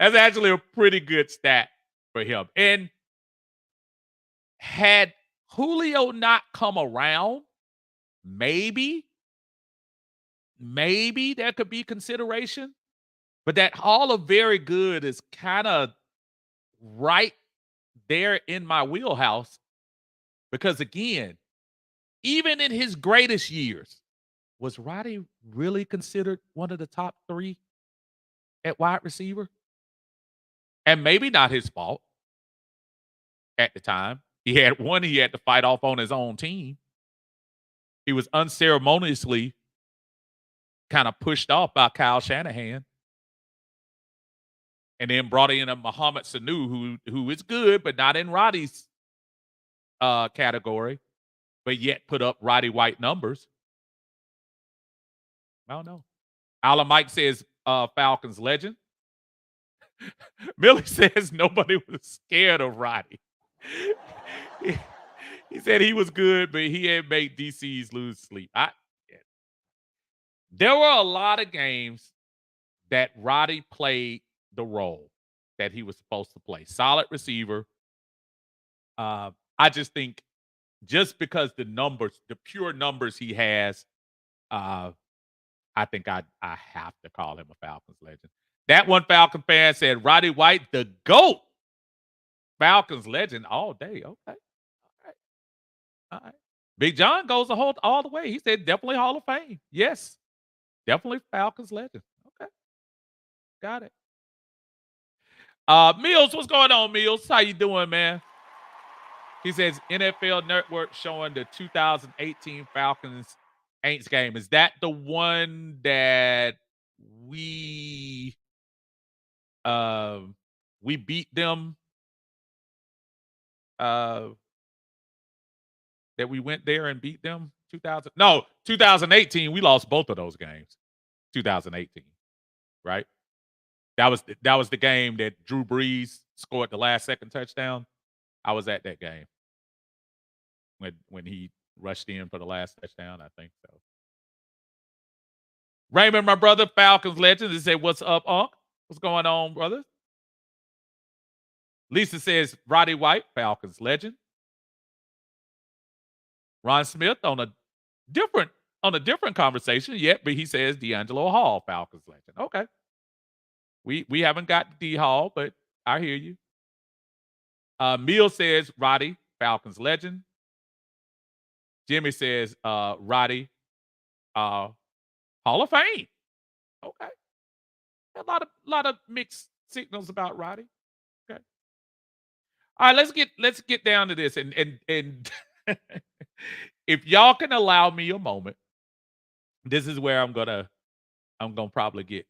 S1: a pretty good stat for him. And had Julio not come around, maybe there could be consideration. But that Hall of Very Good is kind of right there in my wheelhouse because, again, even in his greatest years, was Roddy really considered one of the top 3 at wide receiver? And maybe not his fault at the time. He had to fight off on his own team. He was unceremoniously kind of pushed off by Kyle Shanahan. And then brought in a Mohamed Sanu who is good, but not in Roddy's category, but yet put up Roddy White numbers. I don't know. Alan Mike says Falcons legend. Millie says nobody was scared of Roddy. he said he was good, but he had made DCs lose sleep. There were a lot of games that Roddy played the role that he was supposed to play. Solid receiver. I just think just because the pure numbers he has, I think I have to call him a Falcons legend. That one Falcon fan said Roddy White, the GOAT. Falcons legend all day. Okay. All right. All right. Big John goes all the way. He said definitely Hall of Fame. Yes. Definitely Falcons legend. Okay. Got it. Mills, what's going on, Mills? How you doing, man? He says NFL Network showing the 2018 Falcons Aints game. Is that the one that we beat them? That we went there and beat them 2018. We lost both of those games. 2018, right? That was the game that Drew Brees scored the last second touchdown. I was at that game when he rushed in for the last touchdown. I think so. Raymond, my brother, Falcons legend, he said, "What's up, Unc? What's going on, brother?" Lisa says, "Roddy White, Falcons legend." Ron Smith on a different conversation yet, but he says D'Angelo Hall, Falcons legend. Okay. We haven't got D Hall, but I hear you. Meal says Roddy, Falcons legend. Jimmy says Roddy, Hall of Fame. Okay. A lot of mixed signals about Roddy. Okay. All right, let's get down to this. And if y'all can allow me a moment, this is where I'm gonna probably get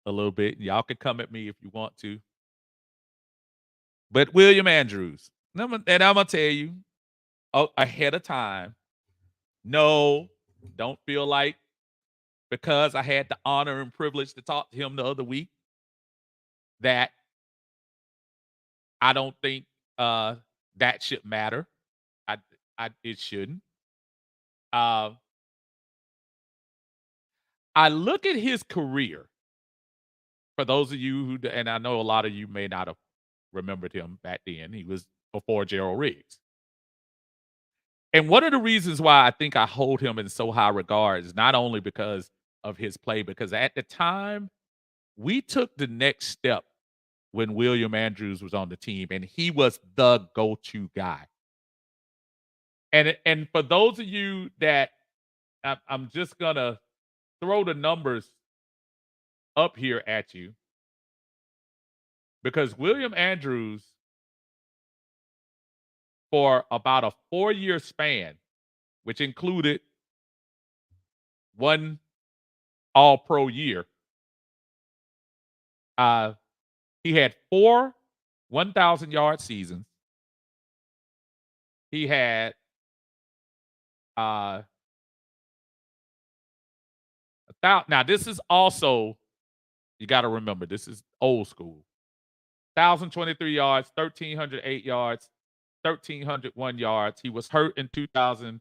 S1: a little bit. Y'all can come at me if you want to. But William Andrews, and I'm gonna tell you ahead of time, no, don't feel like because I had the honor and privilege to talk to him the other week that I don't think that should matter. It shouldn't. I look at his career. For those of you who, and I know a lot of you may not have remembered him back then. He was before Gerald Riggs. And one of the reasons why I think I hold him in so high regard is not only because of his play, because at the time, we took the next step when William Andrews was on the team, and he was the go-to guy. And for those of you that I'm just gonna throw the numbers up here at you because William Andrews, for about a 4-year span, which included one all-pro year, uh, he had 4 1,000-yard seasons. He had, uh, now this is also, you gotta remember, this is old school. 1,023 yards, 1,308 yards, 1,301 yards. He was hurt in 2000,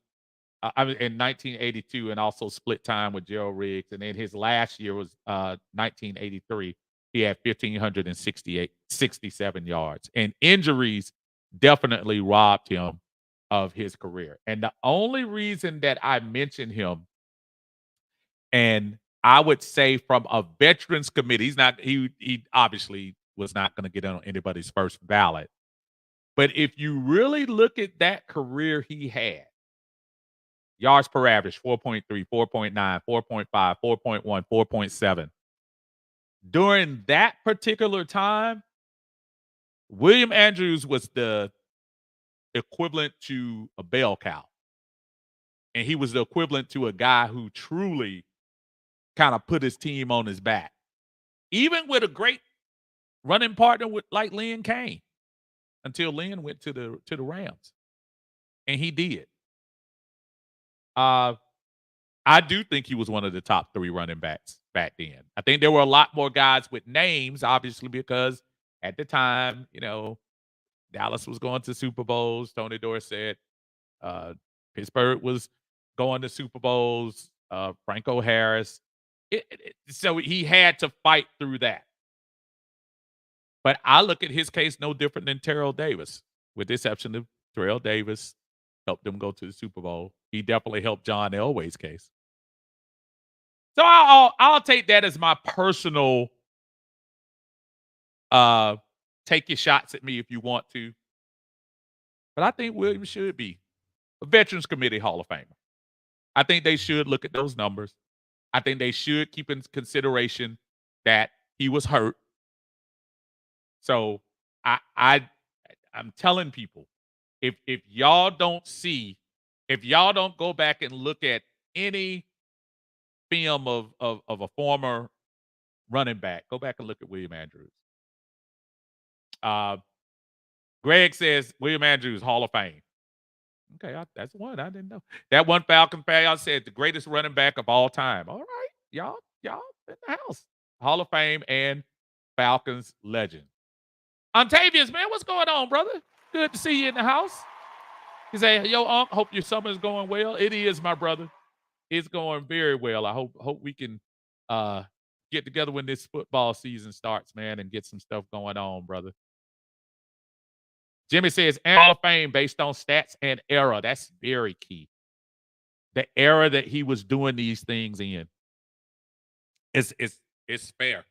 S1: I mean, in 1982, and also split time with Gerald Riggs. And then his last year was 1983. He had 1,567 yards. And injuries definitely robbed him of his career. And the only reason that I mention him, and I would say from a veterans committee, he obviously was not going to get on anybody's first ballot. But if you really look at that career he had, yards per average, 4.3, 4.9, 4.5, 4.1, 4.7. During that particular time, William Andrews was the equivalent to a bell cow. And he was the equivalent to a guy who truly kind of put his team on his back. Even with a great running partner with like Lynn Kane, until Lynn went to the Rams. And he did. I do think he was one of the top 3 running backs back then. I think there were a lot more guys with names, obviously, because at the time, Dallas was going to Super Bowls. Tony Dorsett, uh, Pittsburgh was going to Super Bowls. Franco Harris. So he had to fight through that. But I look at his case no different than Terrell Davis, with the exception of Terrell Davis helped them go to the Super Bowl. He definitely helped John Elway's case. So I'll take that as my personal take your shots at me if you want to. But I think Williams should be a Veterans Committee Hall of Famer. I think they should look at those numbers. I think they should keep in consideration that he was hurt. So I'm telling people, if y'all don't go back and look at any film of a former running back, go back and look at William Andrews. Greg says William Andrews, Hall of Fame. Okay, that's one I didn't know. That one Falcon fan, y'all said the greatest running back of all time. All right, y'all in the house. Hall of Fame and Falcons legend. Ontavious, man, what's going on, brother? Good to see you in the house. He said, yo, Unc, hope your summer's going well. It is, my brother. It's going very well. I hope we can get together when this football season starts, man, and get some stuff going on, brother. Jimmy says, Hall of Fame based on stats and era. That's very key. The era that he was doing these things in. It's fair.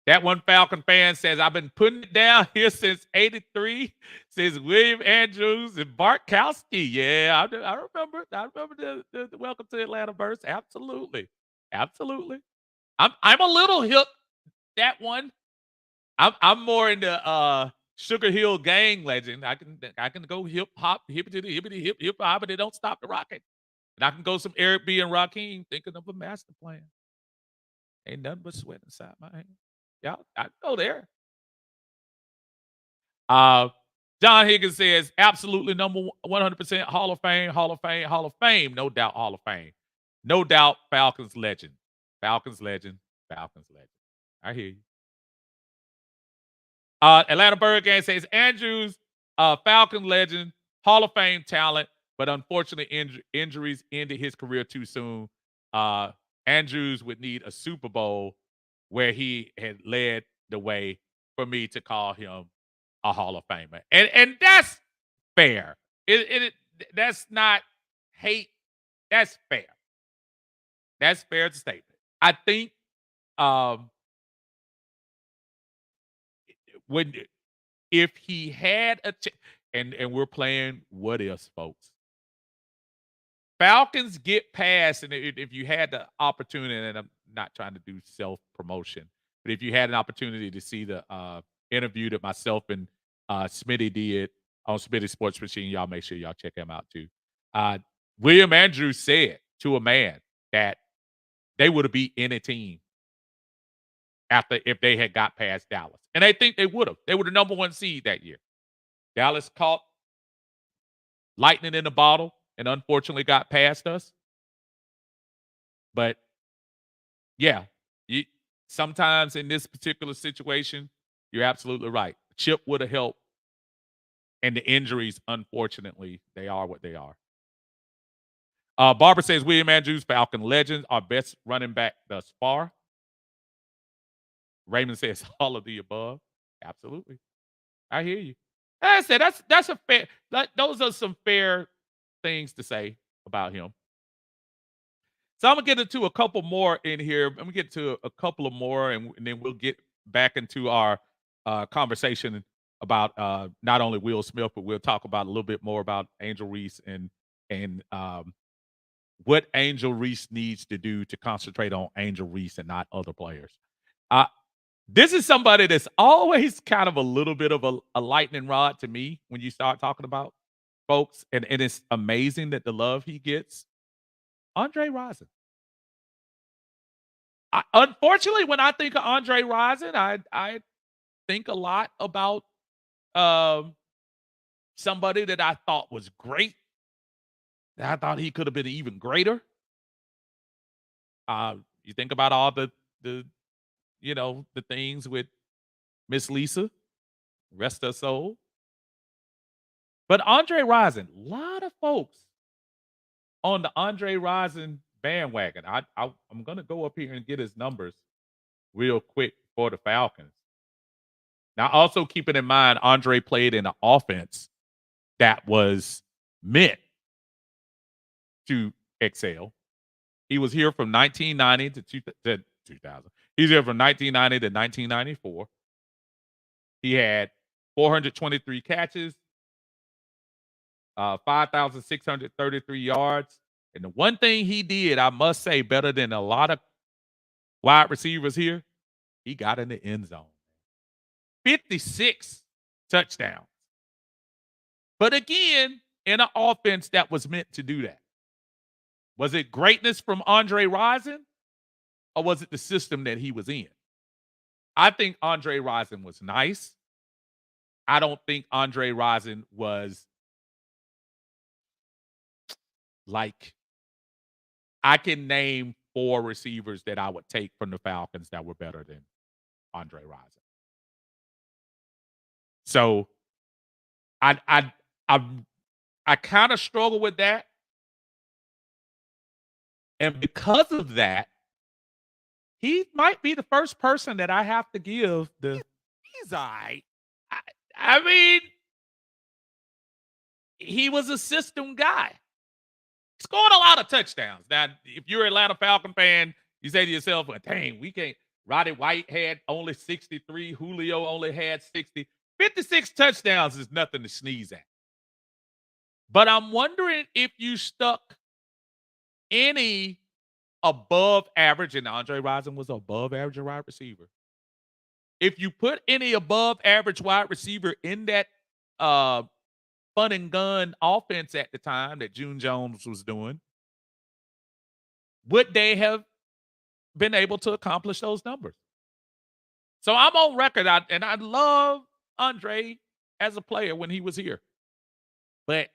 S1: That one Falcon fan says, I've been putting it down here since 83, says William Andrews and Bartkowski. Yeah, I remember. I remember the Welcome to Atlanta verse. Absolutely. Absolutely. I'm a little hip, that one. I'm more into Sugar Hill Gang Legend. I can go hip hop, hippity hippity hip hop, but it don't stop the rocking. And I can go some Eric B and Rakim, thinking of a master plan. Ain't nothing but sweat inside my hand. Yeah, I go there. John Higgins says, absolutely number 100% Hall of Fame, Hall of Fame, Hall of Fame. No doubt Hall of Fame. No doubt Falcons legend. Falcons legend. Falcons legend. I hear you. Atlanta Bird says, Andrews, Falcon legend, Hall of Fame talent, but unfortunately injuries ended his career too soon. Andrews would need a Super Bowl where he had led the way for me to call him a Hall of Famer. And that's fair. that's not hate. That's fair. That's fair to statement. I think um, when if he had and we're playing what ifs, folks. Falcons get past, and if you had the opportunity, and I'm not trying to do self promotion, but if you had an opportunity to see the interview that myself and Smitty did on Smitty Sports Machine, y'all make sure y'all check him out too. Uh, William Andrews said to a man that they would have beat any team after if they had got past Dallas, and I think they would have. They were the number one seed that year. Dallas caught lightning in the bottle and unfortunately got past us. But yeah, you, sometimes in this particular situation, you're absolutely right. Chip would have helped, and the injuries, unfortunately, they are what they are. Barbara says William Andrews, Falcon Legend, our best running back thus far. Raymond says all of the above. Absolutely, I hear you. I said that's a fair. Those are some fair things to say about him. So I'm gonna get into a couple more in here. I'm gonna get to a couple of more, and then we'll get back into our conversation about not only Will Smith, but we'll talk about a little bit more about Angel Reese and what Angel Reese needs to do to concentrate on Angel Reese and not other players. Uh, this is somebody that's always kind of a little bit of a lightning rod to me when you start talking about folks, and it's amazing that the love he gets. Andre Rison. Unfortunately, when I think of Andre Rison, I think a lot about um, somebody that I thought was great. That I thought he could have been even greater. You think about all the the things with Miss Lisa, rest her soul. But Andre Rison, a lot of folks on the Andre Rison bandwagon. I'm gonna go up here and get his numbers real quick for the Falcons. Now, also keeping in mind, Andre played in an offense that was meant to excel. He was here from 1990 to 2000. He's here from 1990 to 1994. He had 423 catches, 5,633 yards. And the one thing he did, I must say, better than a lot of wide receivers here, he got in the end zone. 56 touchdowns. But again, in an offense that was meant to do that. Was it greatness from Andre Rison, or was it the system that he was in? I think Andre Rison was nice. I don't think Andre Rison was like, I can name 4 receivers that I would take from the Falcons that were better than Andre Rison. So I kind of struggle with that. And because of that, he might be the first person that I have to give the he's all right. I mean, he was a system guy. He scored a lot of touchdowns. Now, if you're an Atlanta Falcon fan, you say to yourself, well, dang, we can't. Roddy White had only 63. Julio only had 60. 56 touchdowns is nothing to sneeze at. But I'm wondering if you stuck any above average, and Andre Rison was above average wide receiver. If you put any above average wide receiver in that fun and gun offense at the time that June Jones was doing, would they have been able to accomplish those numbers? So I'm on record, and I love Andre as a player when he was here. But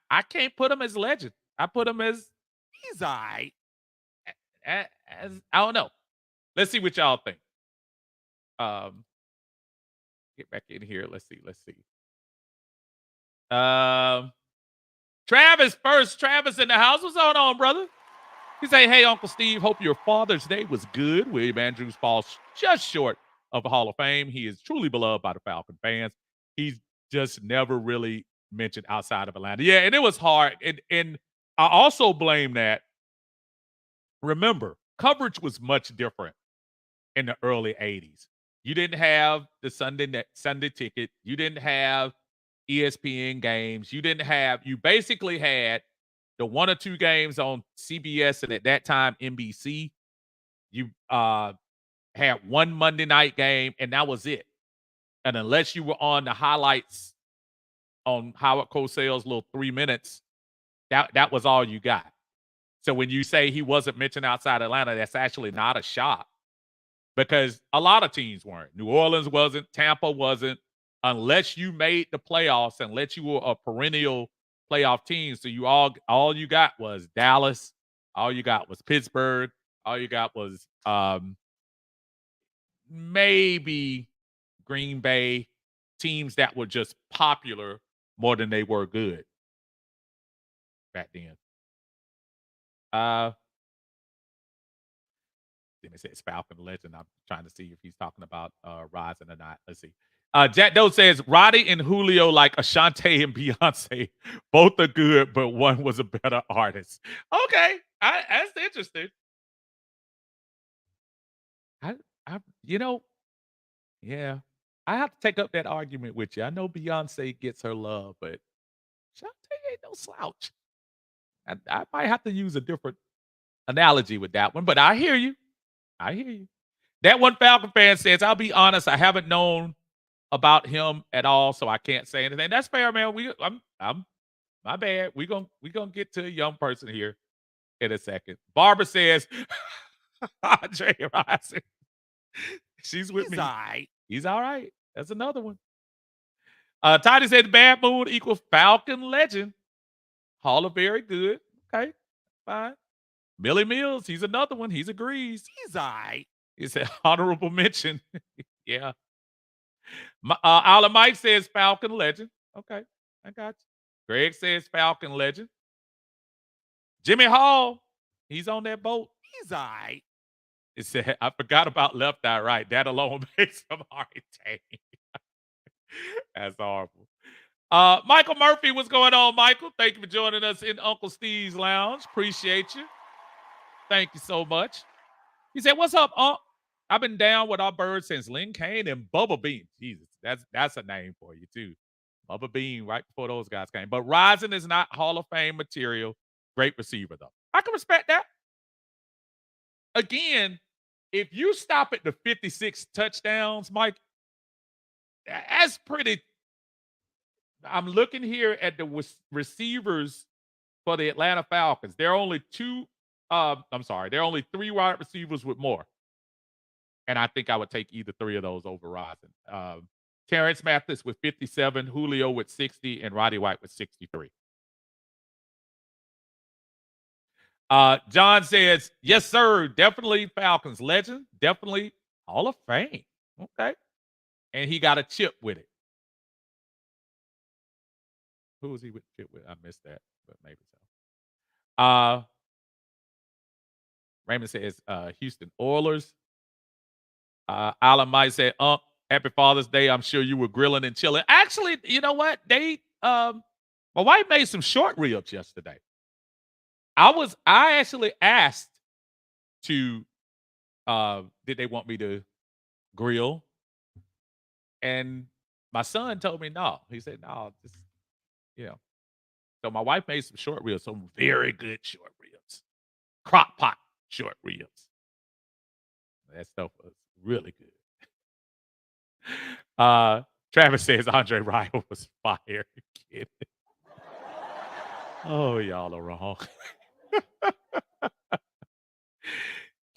S1: I can't put him as legend. I put him as he's all right. As I don't know. Let's see what y'all think. Get back in here. Let's see. Travis first. Travis in the house. What's going on, brother? He say, hey, Uncle Steve, hope your Father's Day was good. William Andrews falls just short of a Hall of Fame. He is truly beloved by the Falcon fans. He's just never really mentioned outside of Atlanta. Yeah, and it was hard. And I also blame that. Remember, coverage was much different in the early 80s. You didn't have the Sunday ticket. You didn't have ESPN games. You basically had the one or two games on CBS and at that time NBC. You had one Monday night game and that was it. And unless you were on the highlights on Howard Cosell's little 3 minutes, that was all you got. So when you say he wasn't mentioned outside Atlanta, that's actually not a shot because a lot of teams weren't. New Orleans wasn't, Tampa wasn't, unless you made the playoffs, unless you were a perennial playoff team. So all you got was Dallas, all you got was Pittsburgh, all you got was maybe Green Bay, teams that were just popular more than they were good back then. Then it says Falcon Legend. I'm trying to see if he's talking about Rising or not. Let's see. Jack Doe says Roddy and Julio like Ashanti and Beyonce. Both are good, but one was a better artist. Okay. That's interesting. I, you know, yeah. I have to take up that argument with you. I know Beyonce gets her love, but Shantae ain't no slouch. I might have to use a different analogy with that one, but I hear you. I hear you. That one Falcon fan says, "I'll be honest, I haven't known about him at all, so I can't say anything." That's fair, man. I'm my bad. We gonna get to a young person here in a second. Barbara says, "Andre Rising, she's with me.
S2: Aight.
S1: He's all right." That's another one. Tiny said, "Bad mood equals Falcon Legend. Hall of Very good. Okay, fine." Billy Mills, he's another one. He agrees.
S2: Aight.
S1: He said, "Honorable mention." Yeah. Isla Mike says Falcon Legend. Okay, I got you. Greg says Falcon Legend. Jimmy Hall, he's on that boat.
S2: Aight.
S1: It said, "I forgot about Left Eye Right. That alone makes him hard. That's horrible. Michael Murphy, what's going on, Michael? Thank you for joining us in Uncle Steve's Lounge. Appreciate you. Thank you so much. He said, "What's up, Unc? I've been down with our birds since Lynn Kane and Bubba Bean." Jesus, that's a name for you, too. Bubba Bean, right before those guys came. But Rising is not Hall of Fame material. Great receiver, though. I can respect that. Again, if you stop at the 56 touchdowns, Mike, that's pretty. I'm looking here at the receivers for the Atlanta Falcons. There are only two. I'm sorry. There are only three wide receivers with more. And I think I would take either three of those over Rising. Terrence Mathis with 57, Julio with 60, and Roddy White with 63. John says, "Yes, sir. Definitely Falcons legend. Definitely Hall of Fame." Okay. And he got a chip with it. Who was he with chip with? I missed that, but maybe so. Raymond says, Houston Oilers. Alan might say, happy Father's Day. I'm sure you were grilling and chilling. Actually, you know what? My wife made some short ribs yesterday. I actually asked to, did they want me to grill? And my son told me no. He said, no, just, you know. So my wife made some short ribs, some very good short ribs. Crock pot short ribs. That stuff was really good. Travis says Andre Ryan was fired. Oh, y'all are wrong.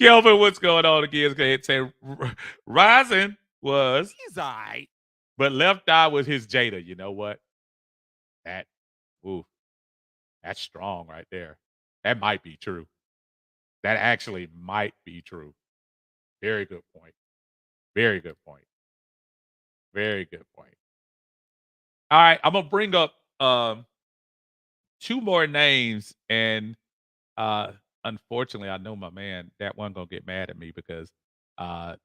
S1: Kelvin, what's going on again? Go ahead and say Rising was
S2: Aight.
S1: but Left Eye was his Jada. You know what? That ooh, that's strong right there. That might be true. That actually might be true. Very good point. Very good point. Very good point. All right, I'm gonna bring up two more names, and unfortunately, I know my man that one gonna get mad at me because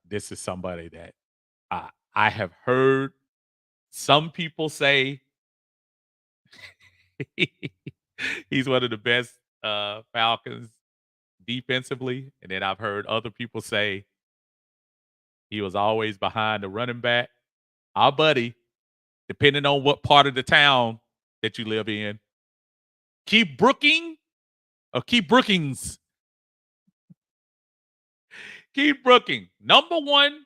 S1: this is somebody that I have heard some people say He's one of the best Falcons defensively. And then I've heard other people say he was always behind the running back. Our buddy, depending on what part of the town that you live in, keep Brooking or keep Brookings. Keep Brooking. Number one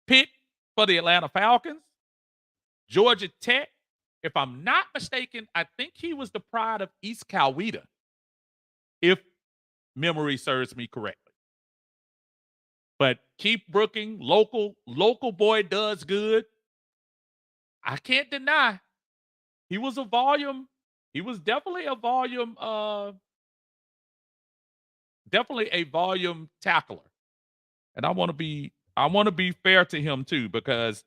S1: pick for the Atlanta Falcons. Georgia Tech. If I'm not mistaken, I think he was the pride of East Coweta, if memory serves me correctly. But keep Brooking, local boy does good. I can't deny he was a volume. He was definitely a volume, definitely a volume tackler. And I want to be fair to him too, because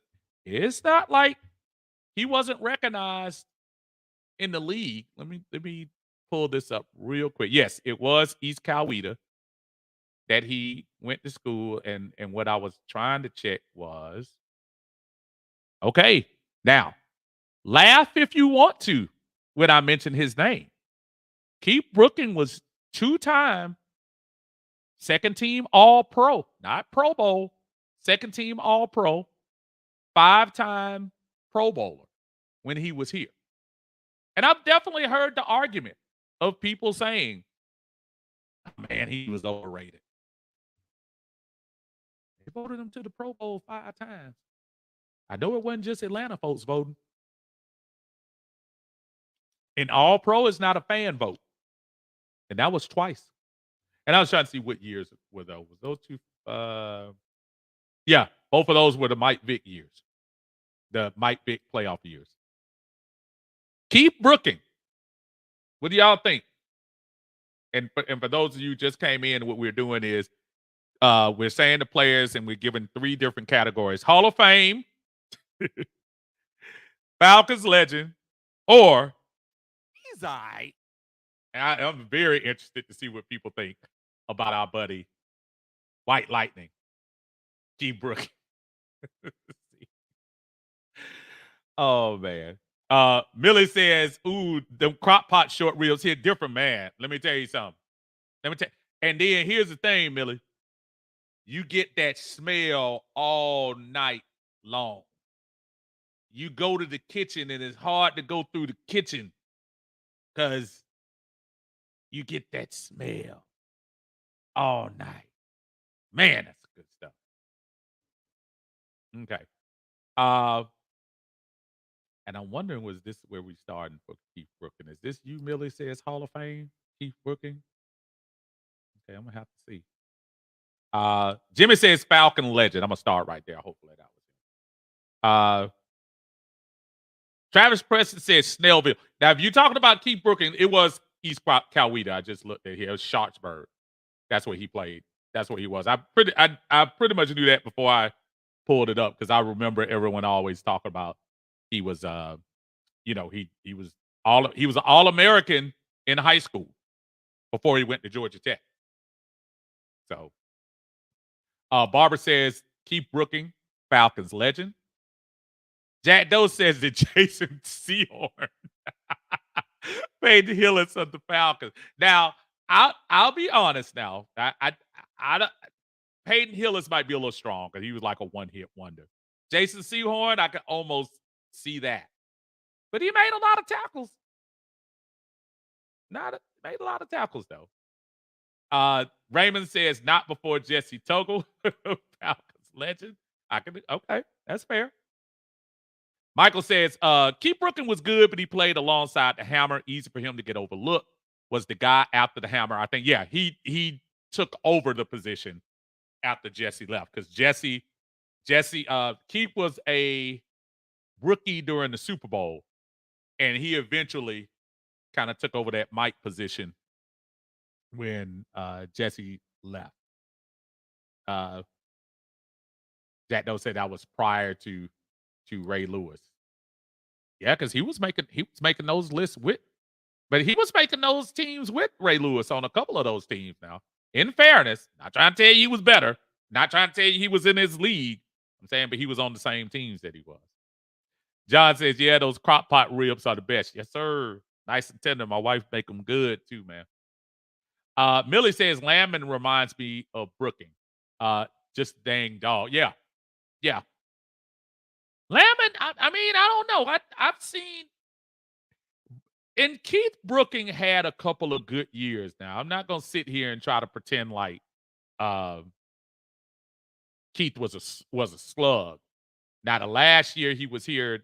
S1: it's not like he wasn't recognized in the league. Let me pull this up real quick. Yes, it was East Coweta that he went to school, and what I was trying to check was, okay, now laugh if you want to when I mention his name. Keith Brooking was two-time second team All-Pro, not Pro Bowl, second team All-Pro, five-time Pro Bowler when he was here. And I've definitely heard the argument of people saying, oh, man, he was overrated. They voted him to the Pro Bowl 5 times. I know it wasn't just Atlanta folks voting. And All Pro is not a fan vote. And that was twice. And I was trying to see what years were those. Was those two? Yeah, both of those were the Mike Vick years. The Mike Vick playoff years. Keith Brooking. What do y'all think? And for those of you who just came in, what we're doing is we're saying the players and we're giving 3 different categories. Hall of Fame, Falcons Legend, or he's all right. And I'm very interested to see what people think about our buddy, White Lightning, Keith Brooking. Oh, man. Millie says, ooh, the crock pot short ribs hit different, man. Let me tell you something. And then here's the thing, Millie. You get that smell all night long. You go to the kitchen and it's hard to go through the kitchen because you get that smell all night. Man, that's good stuff. Okay. And I'm wondering, was this where we starting for Keith Brooking? Is this you, Millie says Hall of Fame, Keith Brooking? Okay, I'm gonna have to see. Jimmy says Falcon Legend. I'm gonna start right there. Hopefully that was it. Travis Preston says Snellville. Now, if you're talking about Keith Brooking, it was East Coweta. I just looked at here. It was Sharpsburg. That's where he played. That's where he was. I pretty much knew that before I pulled it up because I remember everyone always talking about he was he was an All-American in high school before he went to Georgia Tech. So Barbara says Keith Brooking, Falcons legend. Jack Doe says that Jason Sehorn paid the Hillis of the Falcons. Now, I'll be honest. Now, Peyton Hillis might be a little strong because he was like a one-hit wonder. Jason Sehorn, I can almost see that, but he made a lot of tackles. Made a lot of tackles though. Raymond says not before Jesse Toggle, Falcons legend. Okay, that's fair. Michael says, Keith Brooking was good, but he played alongside the Hammer. Easy for him to get overlooked. Was the guy after the Hammer. I think, yeah, he took over the position after Jesse left. Because Keith was a rookie during the Super Bowl. And he eventually kind of took over that Mike position when Jesse left. Jack Doe said that was prior to Ray Lewis. Yeah, because he was making those lists but he was making those teams with Ray Lewis on a couple of those teams now. In fairness, not trying to tell you he was better, not trying to tell you he was in his league. I'm saying, but he was on the same teams that he was. John says, yeah, those crock pot ribs are the best. Yes, sir. Nice and tender. My wife make them good too, man. Millie says Landman reminds me of Brooking. Just dang dog. Yeah. Yeah. Landman, I mean, I don't know. I've seen and Keith Brooking had a couple of good years now. I'm not gonna sit here and try to pretend like uh, Keith was a slug. Now, the last year he was here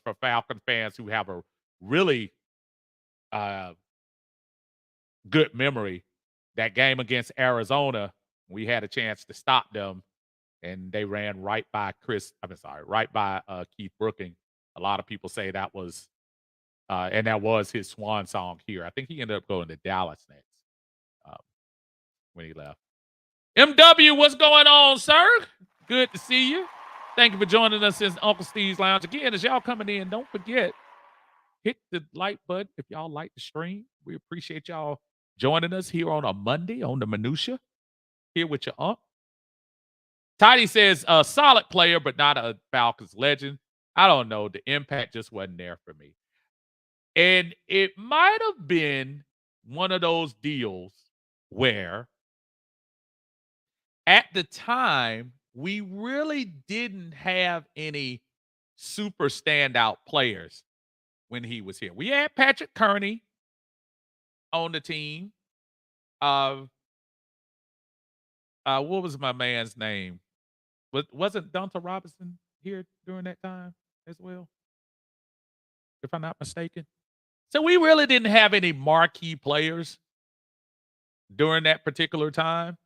S1: for Falcon fans who have a really uh, good memory, that game against Arizona, we had a chance to stop them, and they ran right by right by Keith Brooking. A lot of people say that was, and that was his swan song here. I think he ended up going to Dallas next uh, when he left. MW, what's going on, sir? Good to see you. Thank you for joining us in Uncle Steve's Lounge. Again, as y'all coming in, don't forget, hit the like button if y'all like the stream. We appreciate y'all joining us here on a Monday on the Minutia, here with your uncle. Tidy says, a solid player, but not a Falcons legend. I don't know. The impact just wasn't there for me. And it might have been one of those deals where at the time, we really didn't have any super standout players when he was here. We had Patrick Kearney on the team. What was my man's name? Wasn't Donta Robinson here during that time as well? If I'm not mistaken. So we really didn't have any marquee players during that particular time.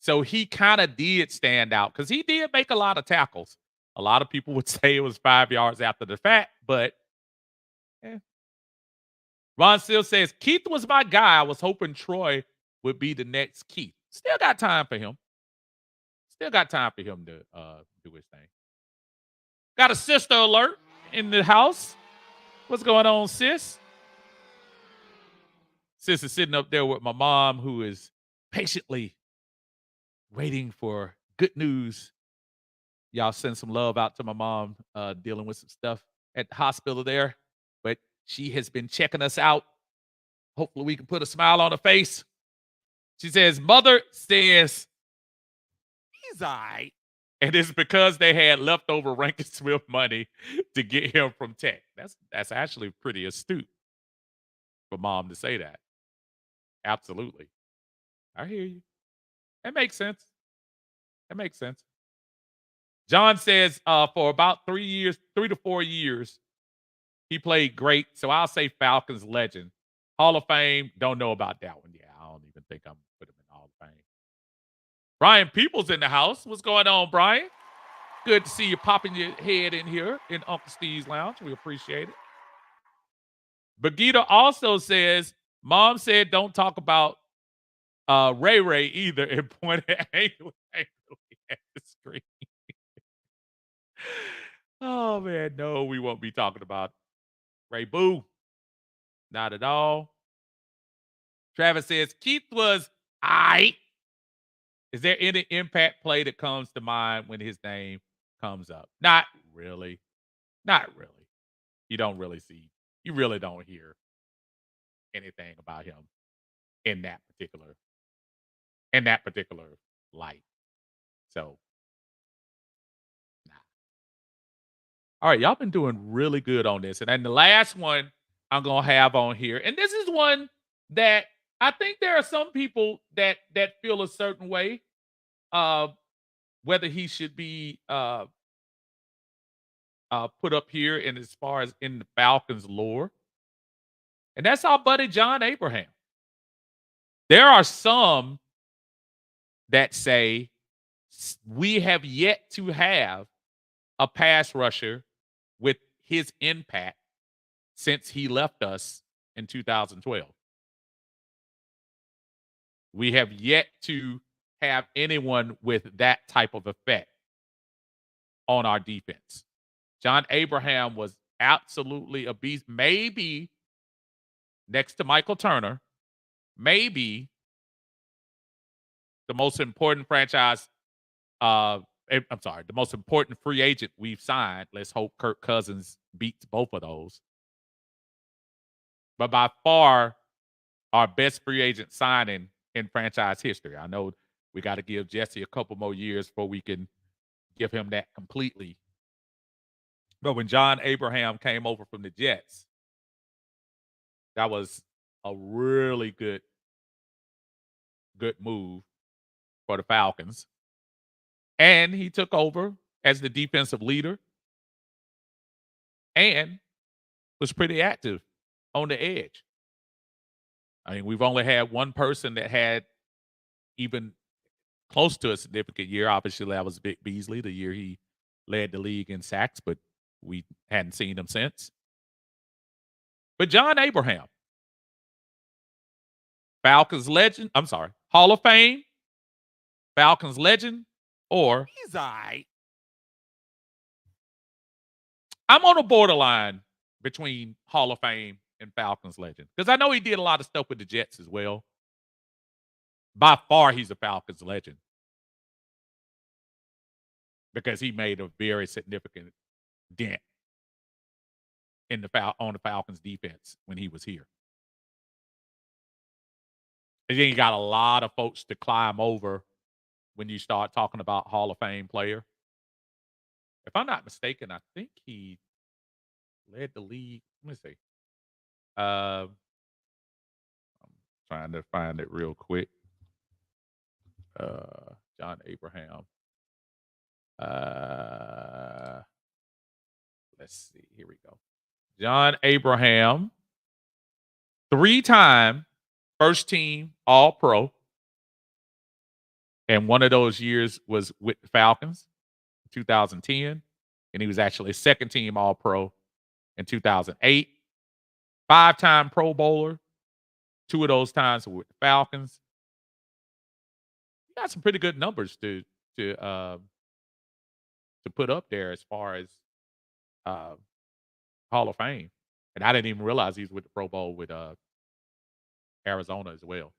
S1: So he kind of did stand out because he did make a lot of tackles. A lot of people would say it was 5 yards after the fact, but Ron still says, Keith was my guy. I was hoping Troy would be the next Keith. Still got time for him. Still got time for him to do his thing. Got a sister alert in the house. What's going on, sis? Sis is sitting up there with my mom, who is patiently waiting for good news. Y'all send some love out to my mom, dealing with some stuff at the hospital there. But she has been checking us out. Hopefully we can put a smile on her face. She says, Mother says, he's all right. And it's because they had leftover Rankin Smith money to get him from Tech. That's actually pretty astute for mom to say that. Absolutely. I hear you. That makes sense. That makes sense. John says, for about 3 to 4 years, he played great. So I'll say Falcons legend. Hall of Fame, don't know about that one. Yeah, I don't even think I'm putting him in Hall of Fame. Brian Peoples in the house. What's going on, Brian? Good to see you popping your head in here in Uncle Steve's Lounge. We appreciate it. Bagita also says, Mom said don't talk about Ray Ray either, and pointed angrily at the screen. Oh, man, no, we won't be talking about Ray Boo. Not at all. Travis says, Keith was a-ight. Is there any impact play that comes to mind when his name comes up? Not really. Not really. You really don't hear anything about him in that particular light. So, nah. All right, y'all been doing really good on this. And then the last one I'm gonna have on here, and this is one that I think there are some people that feel a certain way, uh, whether he should be put up here in as far as in the Falcons lore. And that's our buddy John Abraham. There are some that say we have yet to have a pass rusher with his impact since he left us in 2012. We have yet to have anyone with that type of effect on our defense. John Abraham was absolutely a beast. Maybe next to Michael Turner, maybe the most important the most important free agent we've signed. Let's hope Kirk Cousins beats both of those. but by far our best free agent signing in franchise history. I know we got to give Jesse a couple more years before we can give him that completely. But when John Abraham came over from the Jets, that was a really good move for the Falcons. And he took over as the defensive leader and was pretty active on the edge. I mean, we've only had one person that had even close to a significant year. Obviously, that was Vic Beasley, the year he led the league in sacks, but we hadn't seen him since. But John Abraham, Falcons legend, I'm sorry, Hall of Fame, Falcons legend, or
S2: He's a-ight.
S1: I'm on a borderline between Hall of Fame and Falcons legend because I know he did a lot of stuff with the Jets as well. By far, he's a Falcons legend because he made a very significant dent in on the Falcons defense when he was here. And then you got a lot of folks to climb over when you start talking about Hall of Fame player. If I'm not mistaken, I think he led the league. Let me see. I'm trying to find it real quick. John Abraham. Let's see. Here we go. John Abraham, 3-time first team All Pro. And one of those years was with the Falcons, 2010. And he was actually second team All Pro in 2008. 5-time Pro Bowler. 2 of those times were with the Falcons. He got some pretty good numbers to put up there as far as Hall of Fame. And I didn't even realize he was with the Pro Bowl with Arizona as well.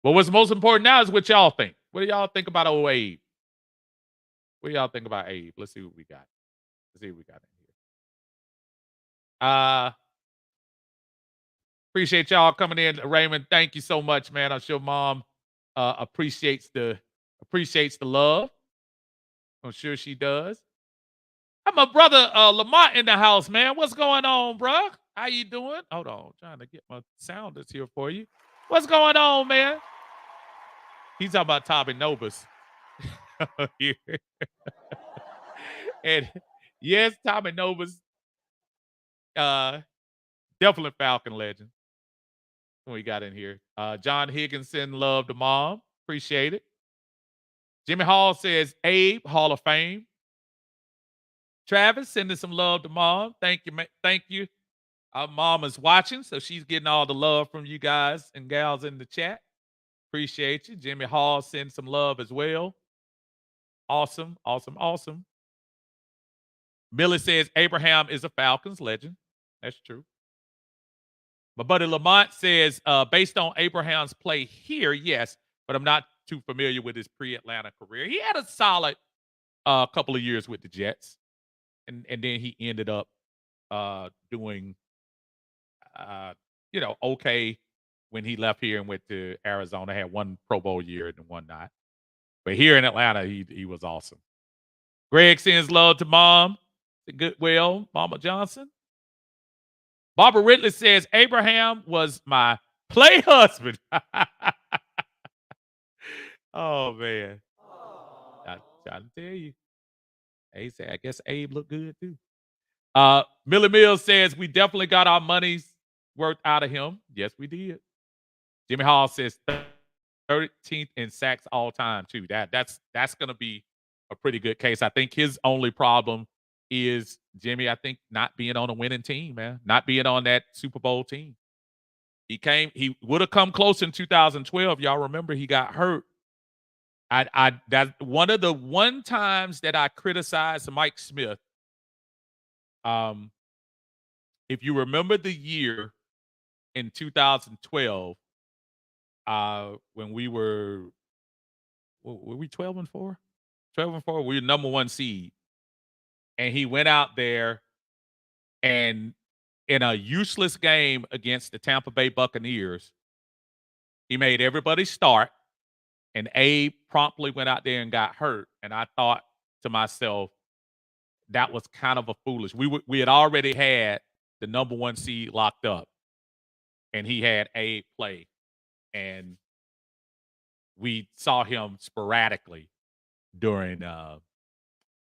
S1: But what's most important now is what y'all think. What do y'all think about a-ight? What do y'all think about a-ight? Let's see what we got. Let's see what we got in here. Appreciate y'all coming in. Raymond, thank you so much, man. I'm sure mom appreciates the love. I'm sure she does. I'm my brother Lamont in the house, man. What's going on, bro? How you doing? Hold on, I'm trying to get my sounders here for you. What's going on, man? He's talking about Tommy Novus. Here. And yes, Tommy Novus, definitely Falcon legend. What we got in here? John Higginson, love to mom. Appreciate it. Jimmy Hall says, a-ight, Hall of Fame. Travis, sending some love to mom. Thank you, thank you. Our mom is watching, so she's getting all the love from you guys and gals in the chat. Appreciate you. Jimmy Hall sends some love as well. Awesome, awesome, awesome. Millie says Abraham is a Falcons legend. That's true. My buddy Lamont says, based on Abraham's play here, yes, but I'm not too familiar with his pre-Atlanta career. He had a solid couple of years with the Jets, and then he ended up doing, okay when he left here and went to Arizona. Had one Pro Bowl year and one not. But here in Atlanta, he was awesome. Greg sends love to mom. Goodwill, Mama Johnson. Barbara Ridley says Abraham was my play husband. Oh man, I trying to tell you. Hey, say I guess Abe looked good too. Millie Mills says we definitely got our money's worth out of him. Yes, we did. Jimmy Hall says 13th in sacks all time too. That's gonna be a pretty good case. I think his only problem is Jimmy. I think not being on a winning team, man, not being on that Super Bowl team. He would have come close in 2012. Y'all remember he got hurt. That one of the times that I criticized Mike Smith. If you remember the year in 2012, when we were 12-4? 12-4, we were number 1 seed. And he went out there and in a useless game against the Tampa Bay Buccaneers, he made everybody start, and Abe promptly went out there and got hurt. And I thought to myself, that was kind of a foolish. We had already had the number 1 seed locked up, and he had Abe play, and we saw him sporadically during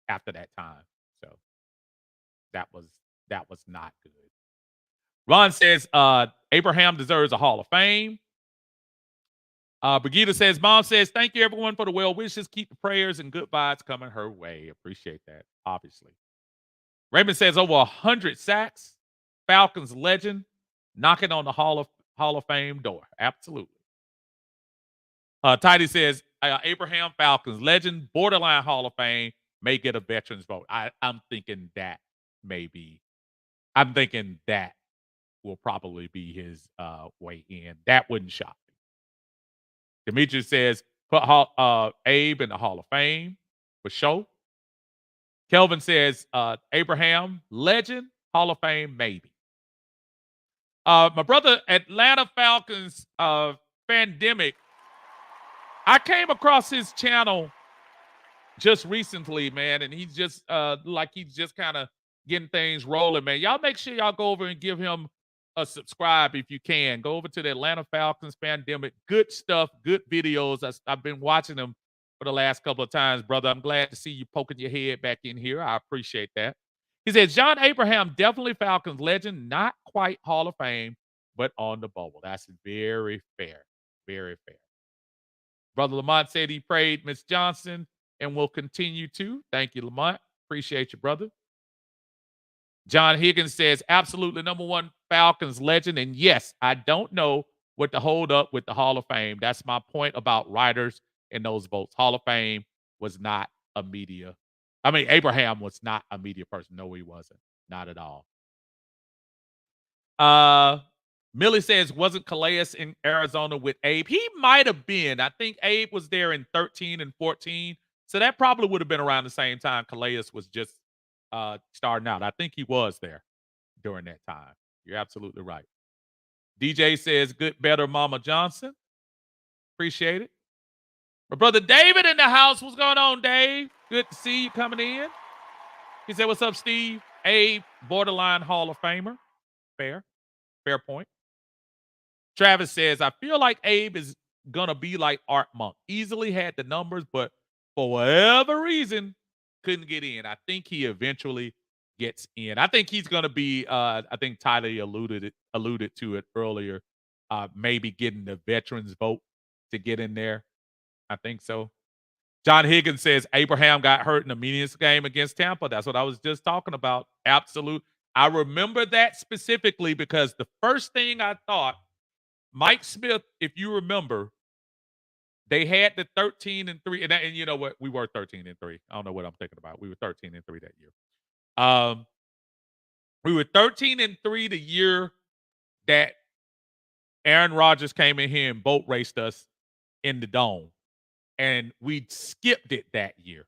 S1: after that time. So that was not good. Ron says Abraham deserves a Hall of Fame. Brigida says, Mom says, thank you everyone for the well wishes. Keep the prayers and good vibes coming her way. Appreciate that, obviously. Raymond says over 100 sacks. Falcons legend knocking on the Hall of Fame door. Absolutely. Tidy says Abraham Falcons legend, borderline Hall of Fame, may get a veterans vote. I'm thinking that maybe. I'm thinking that will probably be his way in. That wouldn't shock me. Demetrius says put Abe in the Hall of Fame for sure. Kelvin says Abraham legend, Hall of Fame maybe. My brother Atlanta Falcons Pandemic. I came across his channel just recently, man, and he's just he's just kind of getting things rolling, man. Y'all make sure y'all go over and give him a subscribe if you can. Go over to the Atlanta Falcons Pandemic. Good stuff, good videos. I've been watching them for the last couple of times, brother. I'm glad to see you poking your head back in here. I appreciate that. He said, John Abraham, definitely Falcons legend, not quite Hall of Fame, but on the bubble. That's very fair. Very fair. Brother Lamont said he prayed Miss Johnson and will continue to. Thank you, Lamont. Appreciate you, brother. John Higgins says, absolutely number 1 Falcons legend. And yes, I don't know what to hold up with the Hall of Fame. That's my point about writers and those votes. Hall of Fame was not a media. I mean, Abraham was not a media person. No, he wasn't. Not at all. Millie says, wasn't Calais in Arizona with Abe? He might have been. I think Abe was there in 13 and 14. So that probably would have been around the same time Calais was just starting out. I think he was there during that time. You're absolutely right. DJ says, good, better, Mama Johnson. Appreciate it. My brother David in the house. What's going on, Dave? Good to see you coming in. He said, what's up, Steve? Abe, borderline Hall of Famer. Fair point. Travis says, I feel like Abe is going to be like Art Monk. Easily had the numbers, but for whatever reason, couldn't get in. I think he eventually gets in. I think he's going to be, I think Tyler alluded to it earlier, maybe getting the veterans vote to get in there. I think so. John Higgins says, Abraham got hurt in the meaningless game against Tampa. That's what I was just talking about. Absolute. I remember that specifically because the first thing I thought, Mike Smith, if you remember, they had the 13-3, and you know what? We were 13-3. I don't know what I'm thinking about. We were 13-3 that year. We were 13-3 the year that Aaron Rodgers came in here and boat raced us in the dome, and we skipped it that year.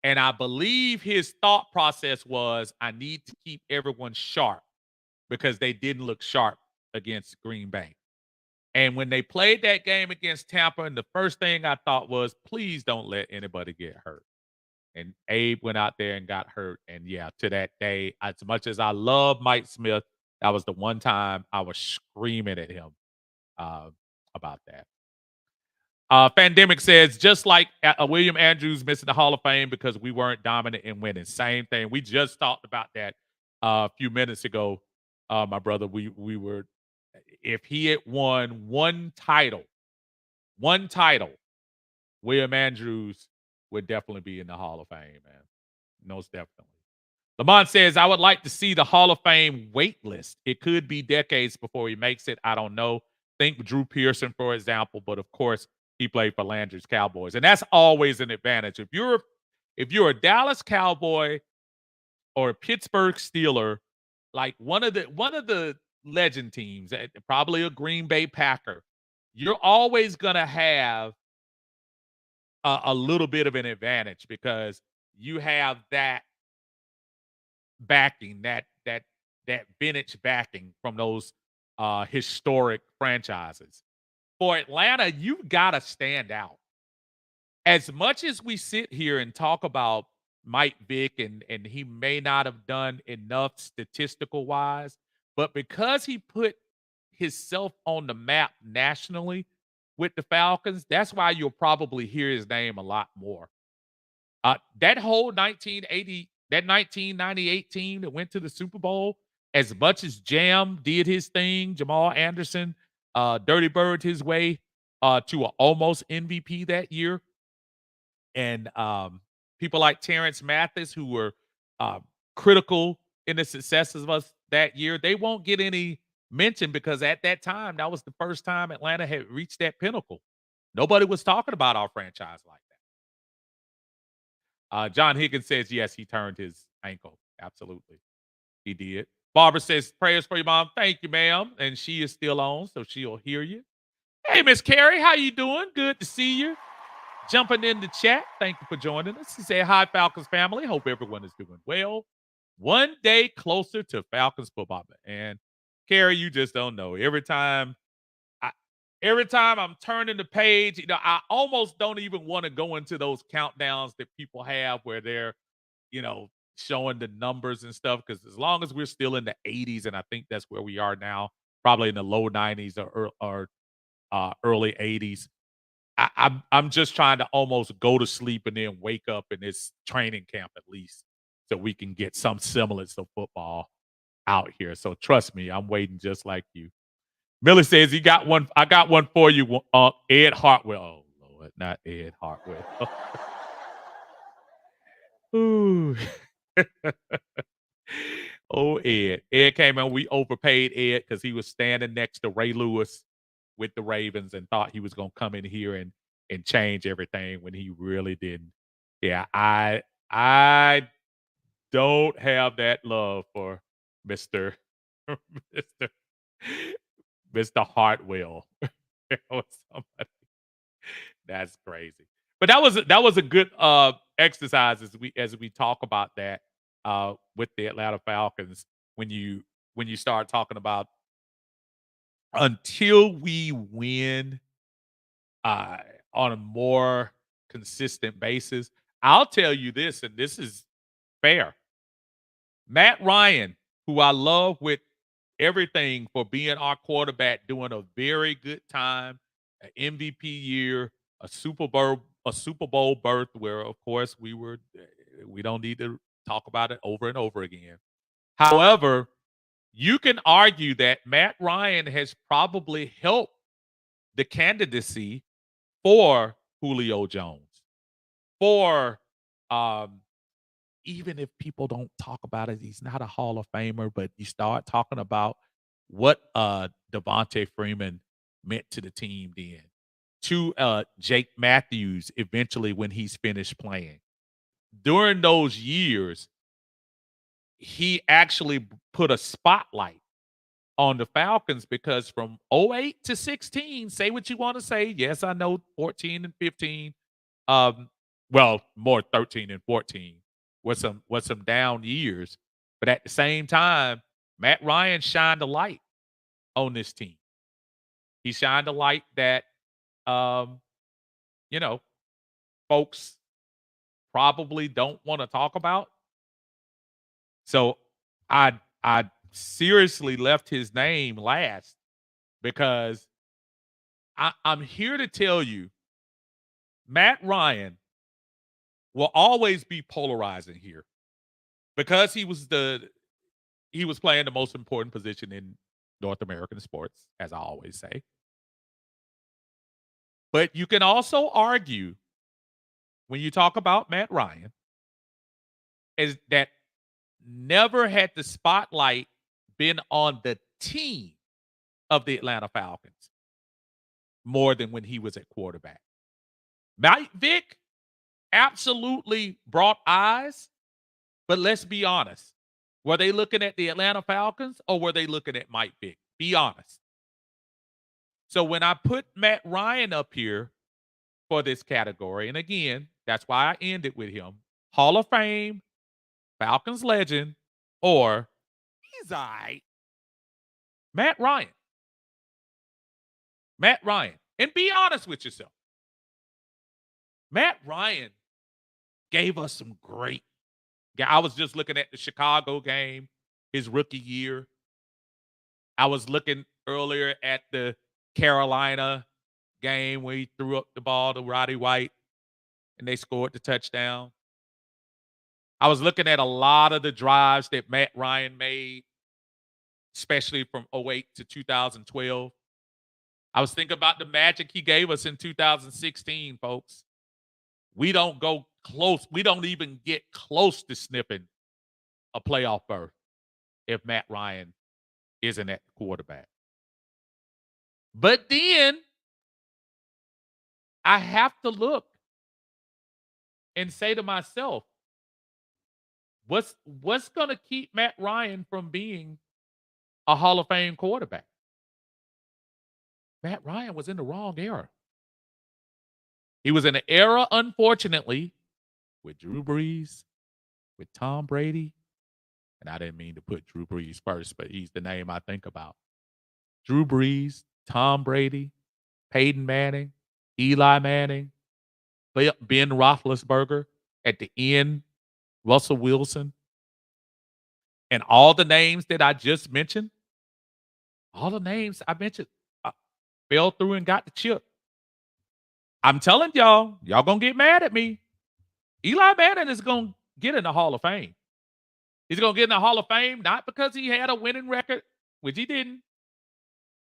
S1: And I believe his thought process was, I need to keep everyone sharp because they didn't look sharp against Green Bay. And when they played that game against Tampa, and the first thing I thought was, please don't let anybody get hurt. And Abe went out there and got hurt. And yeah, to that day, as much as I love Mike Smith, that was the one time I was screaming at him about that. Pandemic says, just like William Andrews missing the Hall of Fame because we weren't dominant in winning. Same thing. We just talked about that a few minutes ago, my brother. We were, if he had won one title, William Andrews would definitely be in the Hall of Fame, man. Most definitely. Lamont says, I would like to see the Hall of Fame wait list. It could be decades before he makes it. I don't know. Think Drew Pearson, for example, but of course, he played for Landry's Cowboys. And that's always an advantage. If you're a Dallas Cowboy or a Pittsburgh Steeler, like one of the legend teams, probably a Green Bay Packer, you're always going to have a little bit of an advantage because you have that backing, that that vintage backing from those historic franchises. For Atlanta, you've got to stand out. As much as we sit here and talk about Mike Vick and he may not have done enough statistical wise, but because he put himself on the map nationally with the Falcons, that's why you'll probably hear his name a lot more. That whole 1980, that 1998 team that went to the Super Bowl, as much as Jam did his thing, Jamal Anderson, Dirty Bird his way to an almost MVP that year, and people like Terrence Mathis, who were uh, critical in the successes of us that year, they won't get any mention because at that time, that was the first time Atlanta had reached that pinnacle. Nobody was talking about our franchise like that. John Higgins says, yes, he turned his ankle. Absolutely. He did. Barbara says, prayers for your mom. Thank you, ma'am. And she is still on, so she'll hear you. Hey, Miss Carrie, how you doing? Good to see you. Jumping in the chat. Thank you for joining us. He said, hi, Falcons family. Hope everyone is doing well. One day closer to Falcons football. And Carrie, you just don't know. Every time I'm turning the page, I almost don't even want to go into those countdowns that people have where they're, showing the numbers and stuff. Because as long as we're still in the 80s, and I think that's where we are now, probably in the low 90s or early 80s. I'm just trying to almost go to sleep and then wake up in this training camp at least, so we can get some semblance of football out here. So trust me, I'm waiting just like you. Millie says he got one. I got one for you, Ed Hartwell. Oh Lord, not Ed Hartwell. Ooh. Oh, Ed. Ed came in. We overpaid Ed because he was standing next to Ray Lewis with the Ravens and thought he was going to come in here and change everything when he really didn't. Yeah, I don't have that love for Mister Mister Mister Hartwell. Or somebody. That's crazy. But that was a good exercise as we talk about that with the Atlanta Falcons when you start talking about until we win uh, on a more consistent basis. I'll tell you this, and this is fair. Matt Ryan, who I love with everything for being our quarterback, doing a very good time, an MVP year, a Super Bowl berth, where of course we don't need to talk about it over and over again. However, you can argue that Matt Ryan has probably helped the candidacy for Julio Jones, for um, even if people don't talk about it, he's not a Hall of Famer, but you start talking about what Devontae Freeman meant to the team then, to Jake Matthews eventually when he's finished playing. During those years, he actually put a spotlight on the Falcons because from '08 to 16, say what you want to say. Yes, I know 14 and 15. Um, well, more 13 and 14 was some down years. But at the same time, Matt Ryan shined a light on this team. He shined a light that um, you know, folks probably don't want to talk about. So I seriously left his name last because I'm here to tell you, Matt Ryan will always be polarizing here because he was playing the most important position in North American sports, as I always say. But you can also argue when you talk about Matt Ryan is that never had the spotlight been on the team of the Atlanta Falcons more than when he was at quarterback. Mike Vick absolutely brought eyes, but let's be honest. Were they looking at the Atlanta Falcons or were they looking at Mike Vick? Be honest. So when I put Matt Ryan up here for this category, and again, that's why I ended with him, Hall of Fame, Falcons legend, or He's all right. Matt Ryan. Matt Ryan. And be honest with yourself. Matt Ryan gave us some great. I was just looking at the Chicago game, his rookie year. I was looking earlier at the Carolina game where he threw up the ball to Roddy White and they scored the touchdown. I was looking at a lot of the drives that Matt Ryan made, especially from '08 to 2012. I was thinking about the magic he gave us in 2016, folks. We don't go close. We don't even get close to sniffing a playoff berth if Matt Ryan isn't at the quarterback. But then I have to look and say to myself, what's going to keep Matt Ryan from being a Hall of Fame quarterback? Matt Ryan was in the wrong era. He was in an era, unfortunately, with Drew Brees, with Tom Brady. And I didn't mean to put Drew Brees first, but he's the name I think about. Drew Brees, Tom Brady, Peyton Manning, Eli Manning, Ben Roethlisberger, at the end, Russell Wilson, and all the names that I just mentioned, all the names I mentioned fell through and got the chip. I'm telling y'all gonna get mad at me. Eli Manning is gonna get in the Hall of Fame. He's gonna get in the Hall of Fame not because he had a winning record, which he didn't.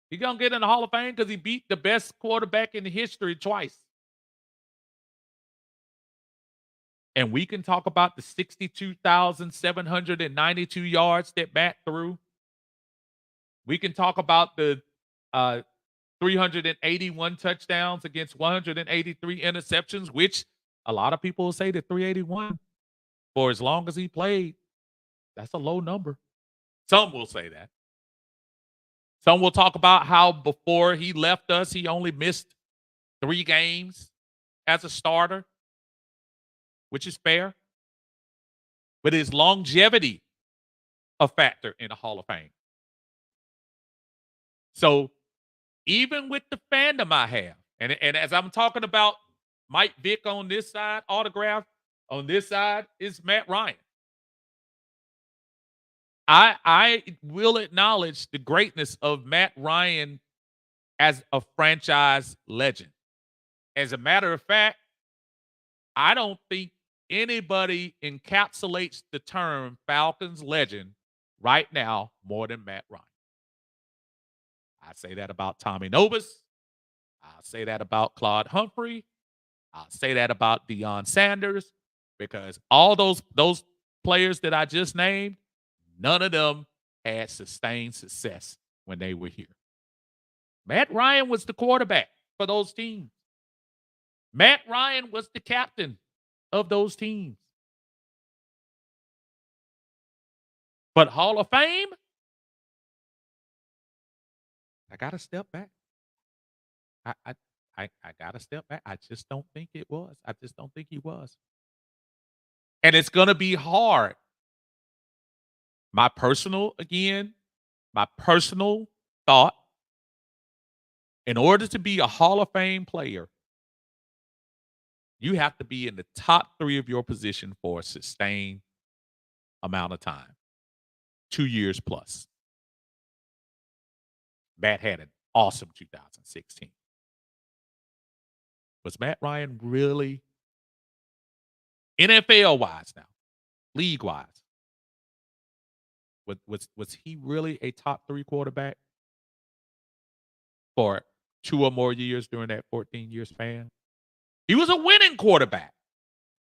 S1: He's gonna get in the Hall of Fame because he beat the best quarterback in history twice. And we can talk about the 62,792 yards that Matt threw. We can talk about the 381 touchdowns against 183 interceptions, which a lot of people will say that 381 for as long as he played, that's a low number. Some will say that. Some will talk about how before he left us, he only missed 3 games as a starter, which is fair. But is longevity a factor in the Hall of Fame? So even with the fandom I have, and as I'm talking about Mike Vick on this side, autograph, on this side is Matt Ryan. I will acknowledge the greatness of Matt Ryan as a franchise legend. As a matter of fact, I don't think anybody encapsulates the term Falcons legend right now more than Matt Ryan. I say that about Tommy Novus. I'll say that about Claude Humphrey. I'll say that about Deion Sanders, because all those players that I just named, none of them had sustained success when they were here. Matt Ryan was the quarterback for those teams. Matt Ryan was the captain of those teams. But Hall of Fame, I got to step back. I got to step back. I just don't think it was. I just don't think he was. And it's going to be hard. My personal thought, in order to be a Hall of Fame player, you have to be in the top 3 of your position for a sustained amount of time. 2 years plus. Matt had an awesome 2016. Was Matt Ryan really, NFL-wise now, league-wise, was he really a top 3 quarterback for 2 or more years during that 14-year span? He was a winning quarterback.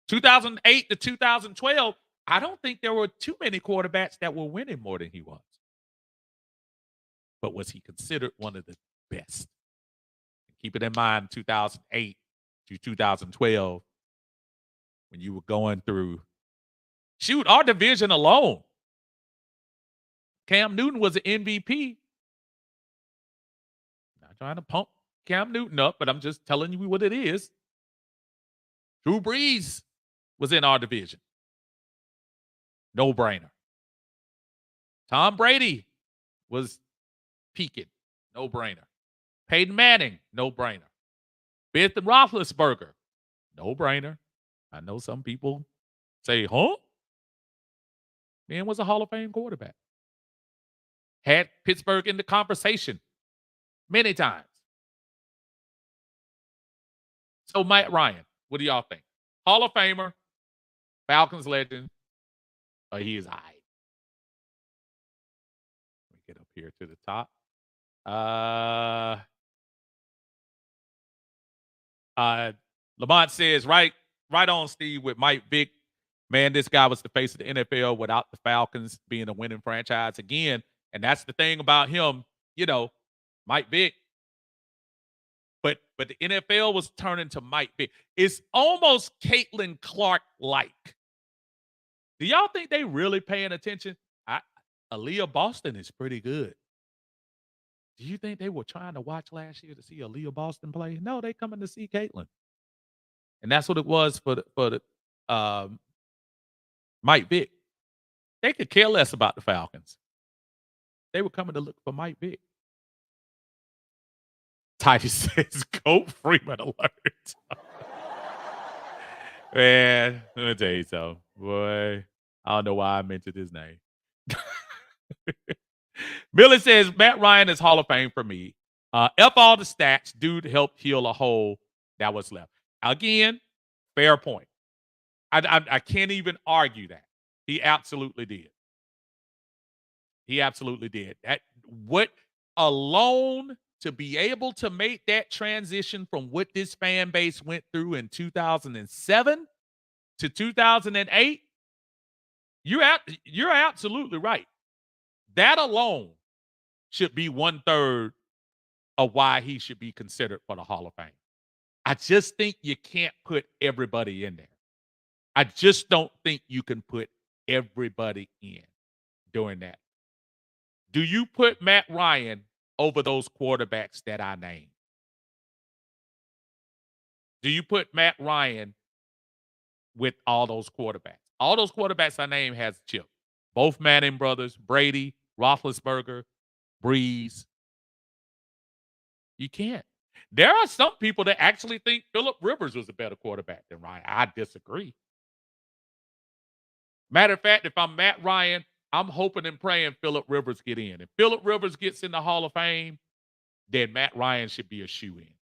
S1: 2008 to 2012, I don't think there were too many quarterbacks that were winning more than he was. But was he considered one of the best? Keep it in mind, 2008 to 2012, when you were going through, our division alone, Cam Newton was an MVP. Not trying to pump Cam Newton up, but I'm just telling you what it is. Drew Brees was in our division. No brainer. Tom Brady was peaking. No brainer. Peyton Manning, no brainer. Ben Roethlisberger, no brainer. I know some people say, huh? Man was a Hall of Fame quarterback. Had Pittsburgh in the conversation many times. So Matt Ryan, what do y'all think? Hall of Famer, Falcons legend, or he is a-ight? Let me get up here to the top. Lamont says, right on, Steve, with Mike Vick. Man, this guy was the face of the NFL without the Falcons being a winning franchise again. And that's the thing about him, Mike Vick. But the NFL was turning to Mike Vick. It's almost Caitlin Clark-like. Do y'all think they really paying attention? Aaliyah Boston is pretty good. Do you think they were trying to watch last year to see Aaliyah Boston play? No, they coming to see Caitlin. And that's what it was for the Mike Vick. They could care less about the Falcons. They were coming to look for Mike Vick. Titus says, "Goat Freeman alert." Man, let me tell you something, boy. I don't know why I mentioned his name. Billy says, Matt Ryan is Hall of Fame for me. F all the stats. Dude helped heal a hole that was left. Again, fair point. I can't even argue that. He absolutely did. He absolutely did. What alone to be able to make that transition from what this fan base went through in 2007 to 2008, you're absolutely right. That alone should be 1/3 of why he should be considered for the Hall of Fame. I just think you can't put everybody in there. I just don't think you can put everybody in doing that. Do you put Matt Ryan over those quarterbacks that I named? Do you put Matt Ryan with all those quarterbacks? All those quarterbacks I named has a chip. Both Manning brothers, Brady, Roethlisberger, Breeze. You can't. There are some people that actually think Phillip Rivers was a better quarterback than Ryan. I disagree. Matter of fact, if I'm Matt Ryan, I'm hoping and praying Phillip Rivers get in. If Phillip Rivers gets in the Hall of Fame, then Matt Ryan should be a shoe-in.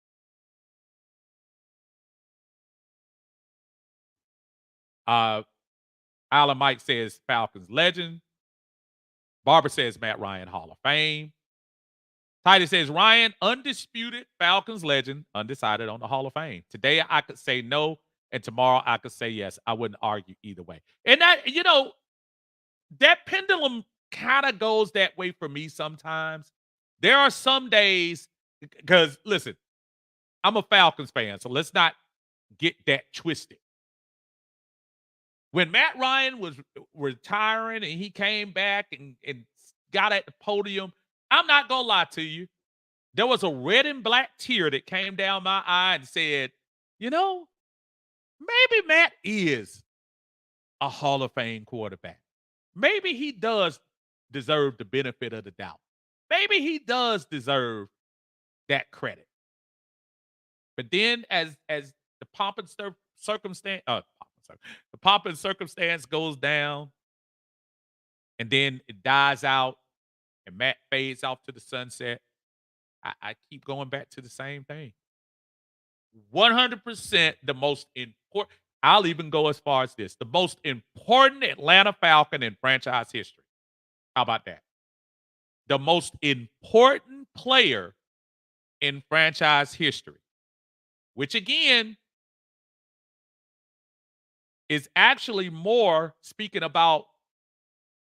S1: Alan Mike says Falcons legend. Barbara says Matt Ryan Hall of Fame. Titus says Ryan undisputed Falcons legend, undecided on the Hall of Fame. Today I could say no, and tomorrow I could say yes. I wouldn't argue either way. And that pendulum kind of goes that way for me sometimes. There are some days, because listen, I'm a Falcons fan, so let's not get that twisted. When Matt Ryan was retiring and he came back and got at the podium, I'm not going to lie to you. There was a red and black tear that came down my eye and said, maybe Matt is a Hall of Fame quarterback. Maybe he does deserve the benefit of the doubt. Maybe he does deserve that credit. But then as the pomp and circumstance, the pomp and circumstance goes down, and then it dies out, and Matt fades off to the sunset, I keep going back to the same thing. 100% the most important. I'll even go as far as this: the most important Atlanta Falcon in franchise history. How about that? The most important player in franchise history, which again is actually more speaking about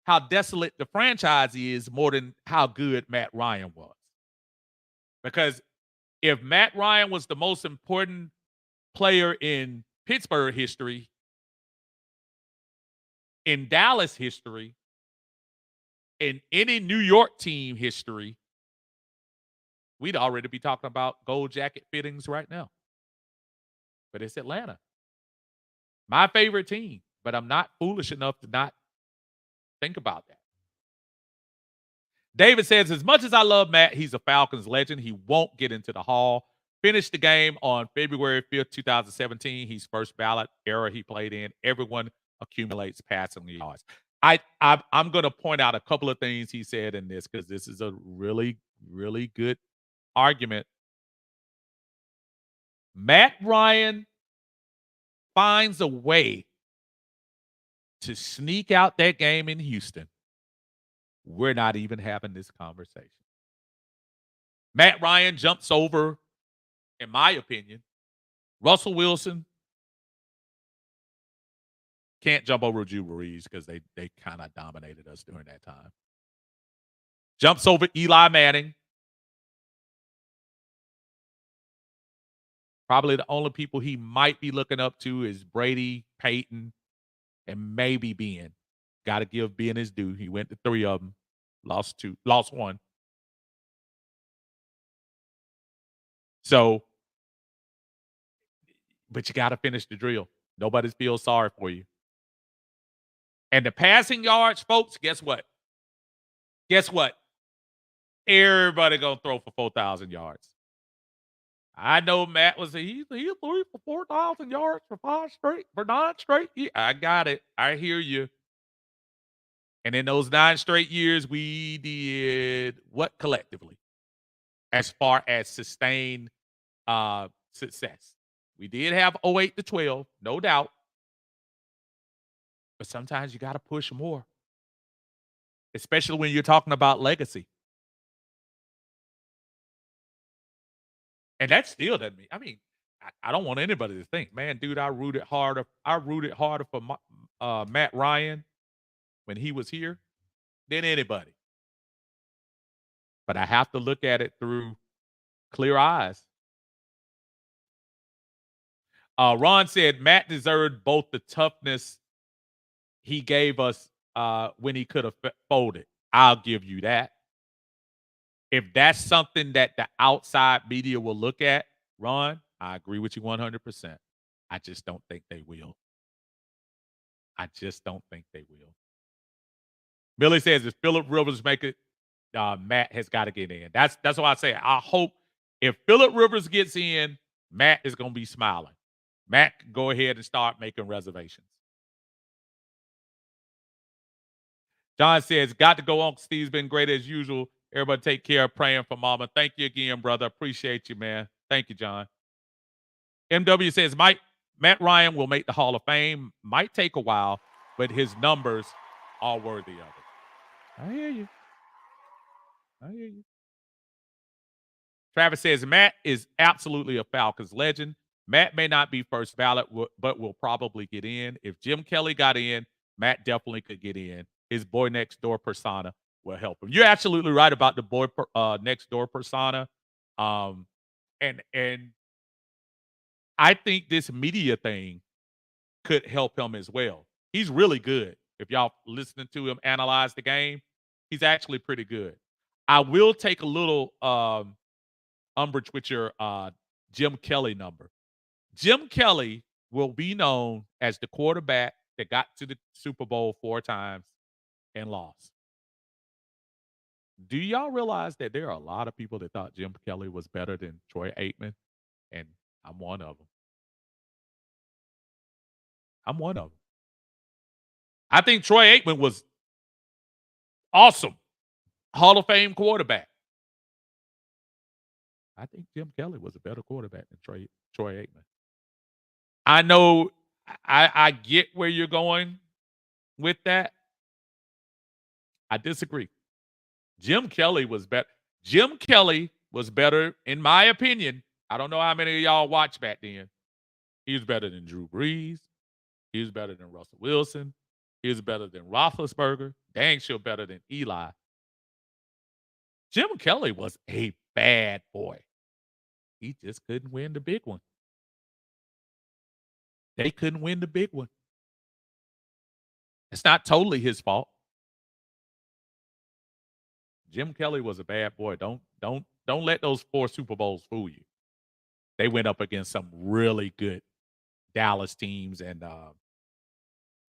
S1: how desolate the franchise is more than how good Matt Ryan was. Because if Matt Ryan was the most important player in Pittsburgh history, in Dallas history, in any New York team history, we'd already be talking about gold jacket fittings right now. But it's Atlanta. My favorite team, but I'm not foolish enough to not think about that. David says, as much as I love Matt, he's a Falcons legend. He won't get into the Hall. Finished the game on February 5th, 2017. He's first ballot era he played in. Everyone accumulates passing yards. I'm going to point out a couple of things he said in this because this is a really, really good argument. Matt Ryan finds a way to sneak out that game in Houston. We're not even having this conversation. Matt Ryan jumps over, in my opinion, Russell Wilson. Can't jump over Angel Reese because they kind of dominated us during that time. Jumps over Eli Manning. Probably the only people he might be looking up to is Brady, Peyton, and maybe Ben. Got to give Ben his due. He went to 3 of them, lost 2, lost 1. So, but you got to finish the drill. Nobody feels sorry for you. And the passing yards, folks, guess what? Guess what? Everybody gonna throw for 4,000 yards. I know Matt was he threw for 4,000 yards for 9 straight. Yeah, I got it. I hear you. And in those 9 straight years, we did what collectively as far as sustained success. We did have 08 to 12, no doubt. But sometimes you got to push more, especially when you're talking about legacy. And that still doesn't mean. I mean, I don't want anybody to think, man, dude, I rooted harder. I rooted harder for Matt Ryan when he was here than anybody. But I have to look at it through clear eyes. Ron said Matt deserved both the toughness he gave us when he could have folded. I'll give you that. If that's something that the outside media will look at, Ron, I agree with you 100%. I just don't think they will. I just don't think they will. Billy says if Philip Rivers make it, Matt has got to get in. That's why I say I hope if Philip Rivers gets in, Matt is going to be smiling. Matt can go ahead and start making reservations. John says, got to go. Uncle Steve's been great as usual. Everybody take care. Praying for mama. Thank you again, brother. Appreciate you, man. Thank you, John. MW says, Matt Ryan will make the Hall of Fame. Might take a while, but his numbers are worthy of it. I hear you. I hear you. Travis says, Matt is absolutely a Falcons legend. Matt may not be first ballot, but will probably get in. If Jim Kelly got in, Matt definitely could get in. His boy next door persona will help him. You're absolutely right about the boy next door persona. And I think this media thing could help him as well. He's really good. If y'all listening to him analyze the game, he's actually pretty good. I will take a little umbrage with your Jim Kelly number. Jim Kelly will be known as the quarterback that got to the Super Bowl 4 times and lost. Do y'all realize that there are a lot of people that thought Jim Kelly was better than Troy Aikman? And I'm one of them. I'm one of them. I think Troy Aikman was awesome. Hall of Fame quarterback. I think Jim Kelly was a better quarterback than Troy Aikman. I know I get where you're going with that. I disagree. Jim Kelly was better. Jim Kelly was better, in my opinion. I don't know how many of y'all watched back then. He was better than Drew Brees. He was better than Russell Wilson. He was better than Roethlisberger. Dang sure better than Eli. Jim Kelly was a bad boy. He just couldn't win the big one. They couldn't win the big one. It's not totally his fault. Jim Kelly was a bad boy. Don't let those 4 Super Bowls fool you. They went up against some really good Dallas teams, and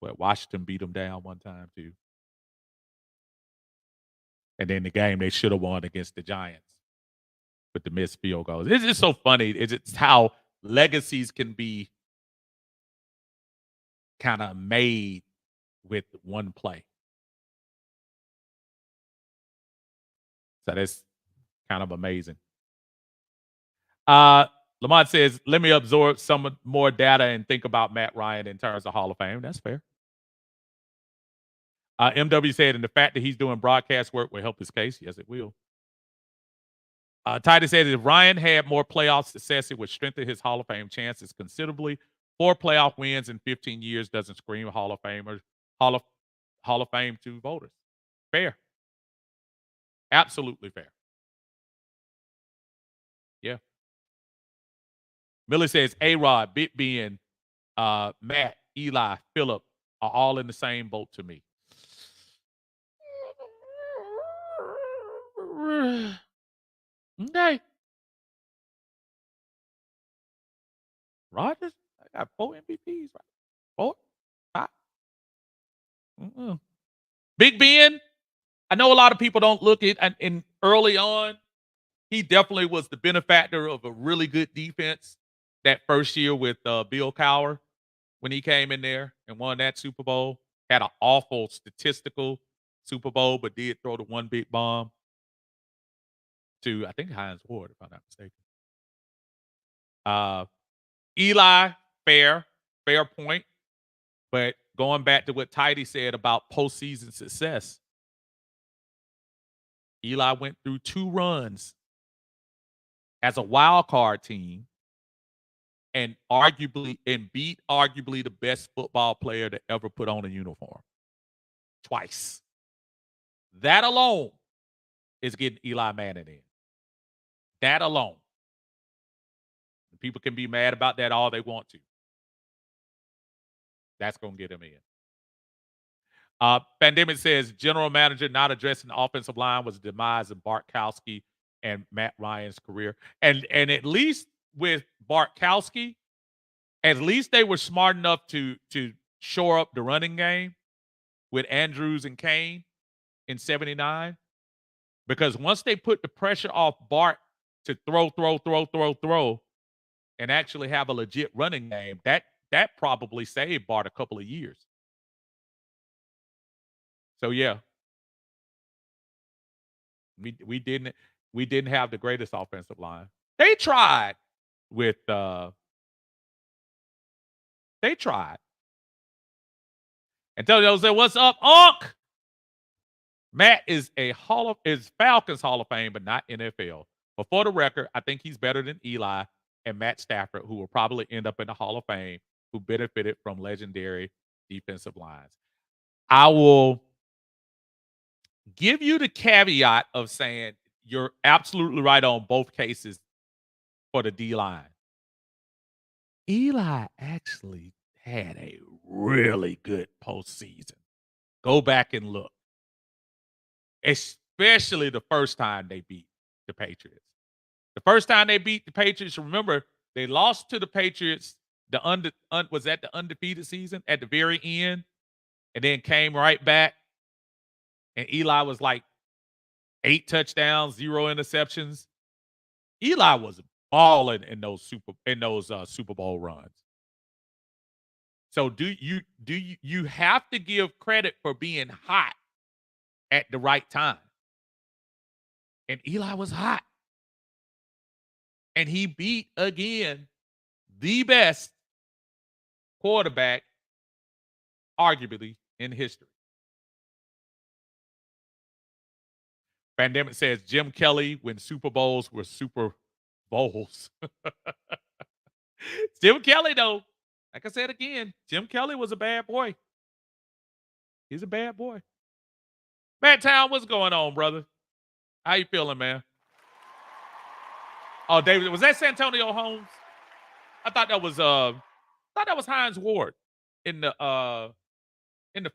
S1: Washington beat them down one time too. And then the game they should have won against the Giants with the missed field goals. It's just so funny. It's how legacies can be kind of made with one play. So that's kind of amazing. Uh, Lamont says, let me absorb some more data and think about Matt Ryan in terms of Hall of Fame. That's fair. MW said, and the fact that he's doing broadcast work will help his case. Yes, it will. Titus said, if Ryan had more playoff success, it would strengthen his Hall of Fame chances considerably. 4 playoff wins in 15 years doesn't scream Hall of Famers, Hall of Fame to voters. Fair. Absolutely fair. Yeah. Millie says, A-Rod, Big Ben, Matt, Eli, Phillip are all in the same boat to me. Okay. Rodgers, I got 4 MVPs, right? 4, 5. Big Ben, I know a lot of people don't look at and early on, he definitely was the benefactor of a really good defense that first year with Bill Cowher when he came in there and won that Super Bowl. Had an awful statistical Super Bowl, but did throw the one big bomb to, I think, Hines Ward, if I'm not mistaken. Eli, fair point. But going back to what Tidy said about postseason success, Eli went through 2 runs as a wild card team and beat arguably the best football player to ever put on a uniform. Twice. That alone is getting Eli Manning in. That alone. People can be mad about that all they want to. That's going to get him in. Pandemic says general manager not addressing the offensive line was the demise of Bartkowski and Matt Ryan's career. And at least with Bartkowski, at least they were smart enough to shore up the running game with Andrews and Kane in 79. Because once they put the pressure off Bart to throw, and actually have a legit running game, that probably saved Bart a couple of years. So yeah. We didn't have the greatest offensive line. They tried with they tried. Antonio said, "What's up, Unc?" Matt is Falcons Hall of Fame, but not NFL. But for the record, I think he's better than Eli and Matt Stafford, who will probably end up in the Hall of Fame, who benefited from legendary defensive lines. I will give you the caveat of saying you're absolutely right on both cases for the D line. Eli actually had a really good postseason. Go back and look. Especially the first time they beat the Patriots. The first time they beat the Patriots, remember, they lost to the Patriots. Was that the undefeated season at the very end, and then came right back. And Eli was like 8 touchdowns, 0 interceptions. Eli was balling in those Super Bowl runs. So you have to give credit for being hot at the right time. And Eli was hot. And he beat again the best quarterback arguably in history. Pandemic says Jim Kelly when Super Bowls were Super Bowls. Jim Kelly, though, like I said again, Jim Kelly was a bad boy. He's a bad boy. Matt Town, what's going on, brother? How you feeling, man? Oh, David, was that Santonio Holmes? I thought that was Hines Ward in the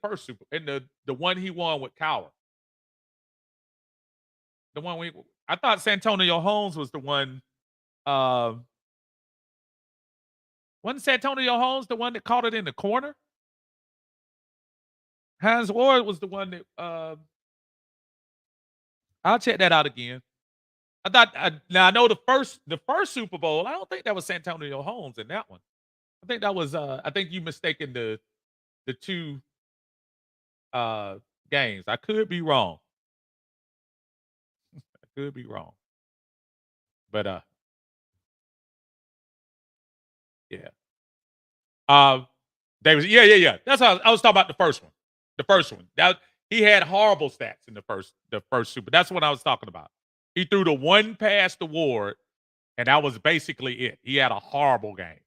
S1: first Super in the one he won with Cowher. The one I thought Santonio Holmes was the one. Wasn't Santonio Holmes the one that caught it in the corner? Hines Ward was the one that I'll check that out again. I thought now I know the first Super Bowl. I don't think that was Santonio Holmes in that one. I think that was I think you mistaken the two uh games. I could be wrong. I could be wrong. But yeah. Uh Davis, yeah. That's how I was talking about the first one. The first one. That he had horrible stats in the first Super. That's what I was talking about. He threw the one pass to Ward, and that was basically it. He had a horrible game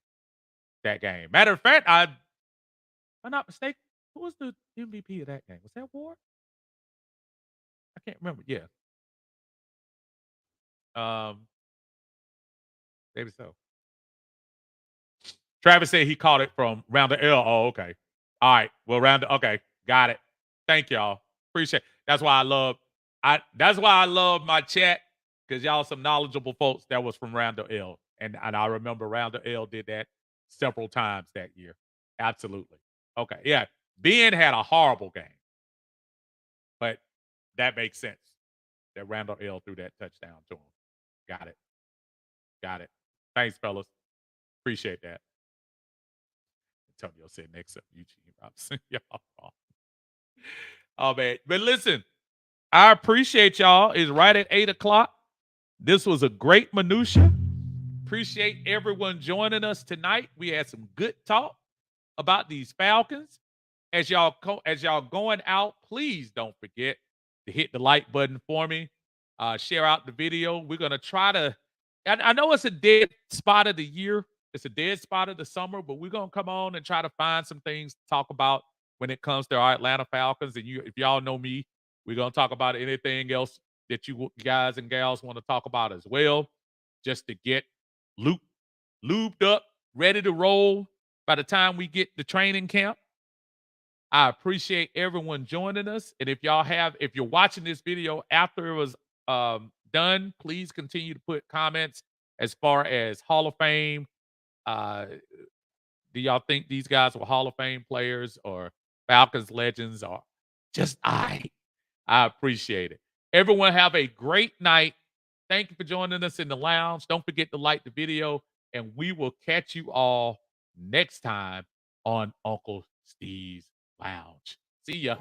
S1: that game. Matter of fact, if I'm not mistaken, who was the MVP of that game? Was that Ward? I can't remember. Yeah. Um, maybe so. Travis said he caught it from round the L. Oh, okay. All right. Well, okay. Got it. Thank y'all. Appreciate That's why I love my chat, because y'all some knowledgeable folks that was from round the L. And I remember round the L did that several times that year. Absolutely. Okay. Yeah. Ben had a horrible game, but that makes sense. That Randall L threw that touchdown to him. Got it. Got it. Thanks, fellas. Appreciate that. Antonio said next up, Eugene Robinson. Y'all. Oh man. But listen, I appreciate y'all. It's right at 8 o'clock. This was a great minutia. Appreciate everyone joining us tonight. We had some good talk about these Falcons. As y'all going out, please don't forget to hit the like button for me. Share out the video. We're gonna try to. I know it's a dead spot of the year. It's a dead spot of the summer, but we're gonna come on and try to find some things to talk about when it comes to our Atlanta Falcons. And if y'all know me, we're gonna talk about anything else that you guys and gals want to talk about as well, just to get lubed up, ready to roll by the time we get to training camp. I appreciate everyone joining us. And if you're watching this video after it was done, please continue to put comments as far as Hall of Fame. Uh, do y'all think these guys were Hall of Fame players or Falcons legends or just I appreciate it. Everyone have a great night. Thank you for joining us in the lounge. Don't forget to like the video, and we will catch you all next time on Uncle Steve's Lounge. See ya.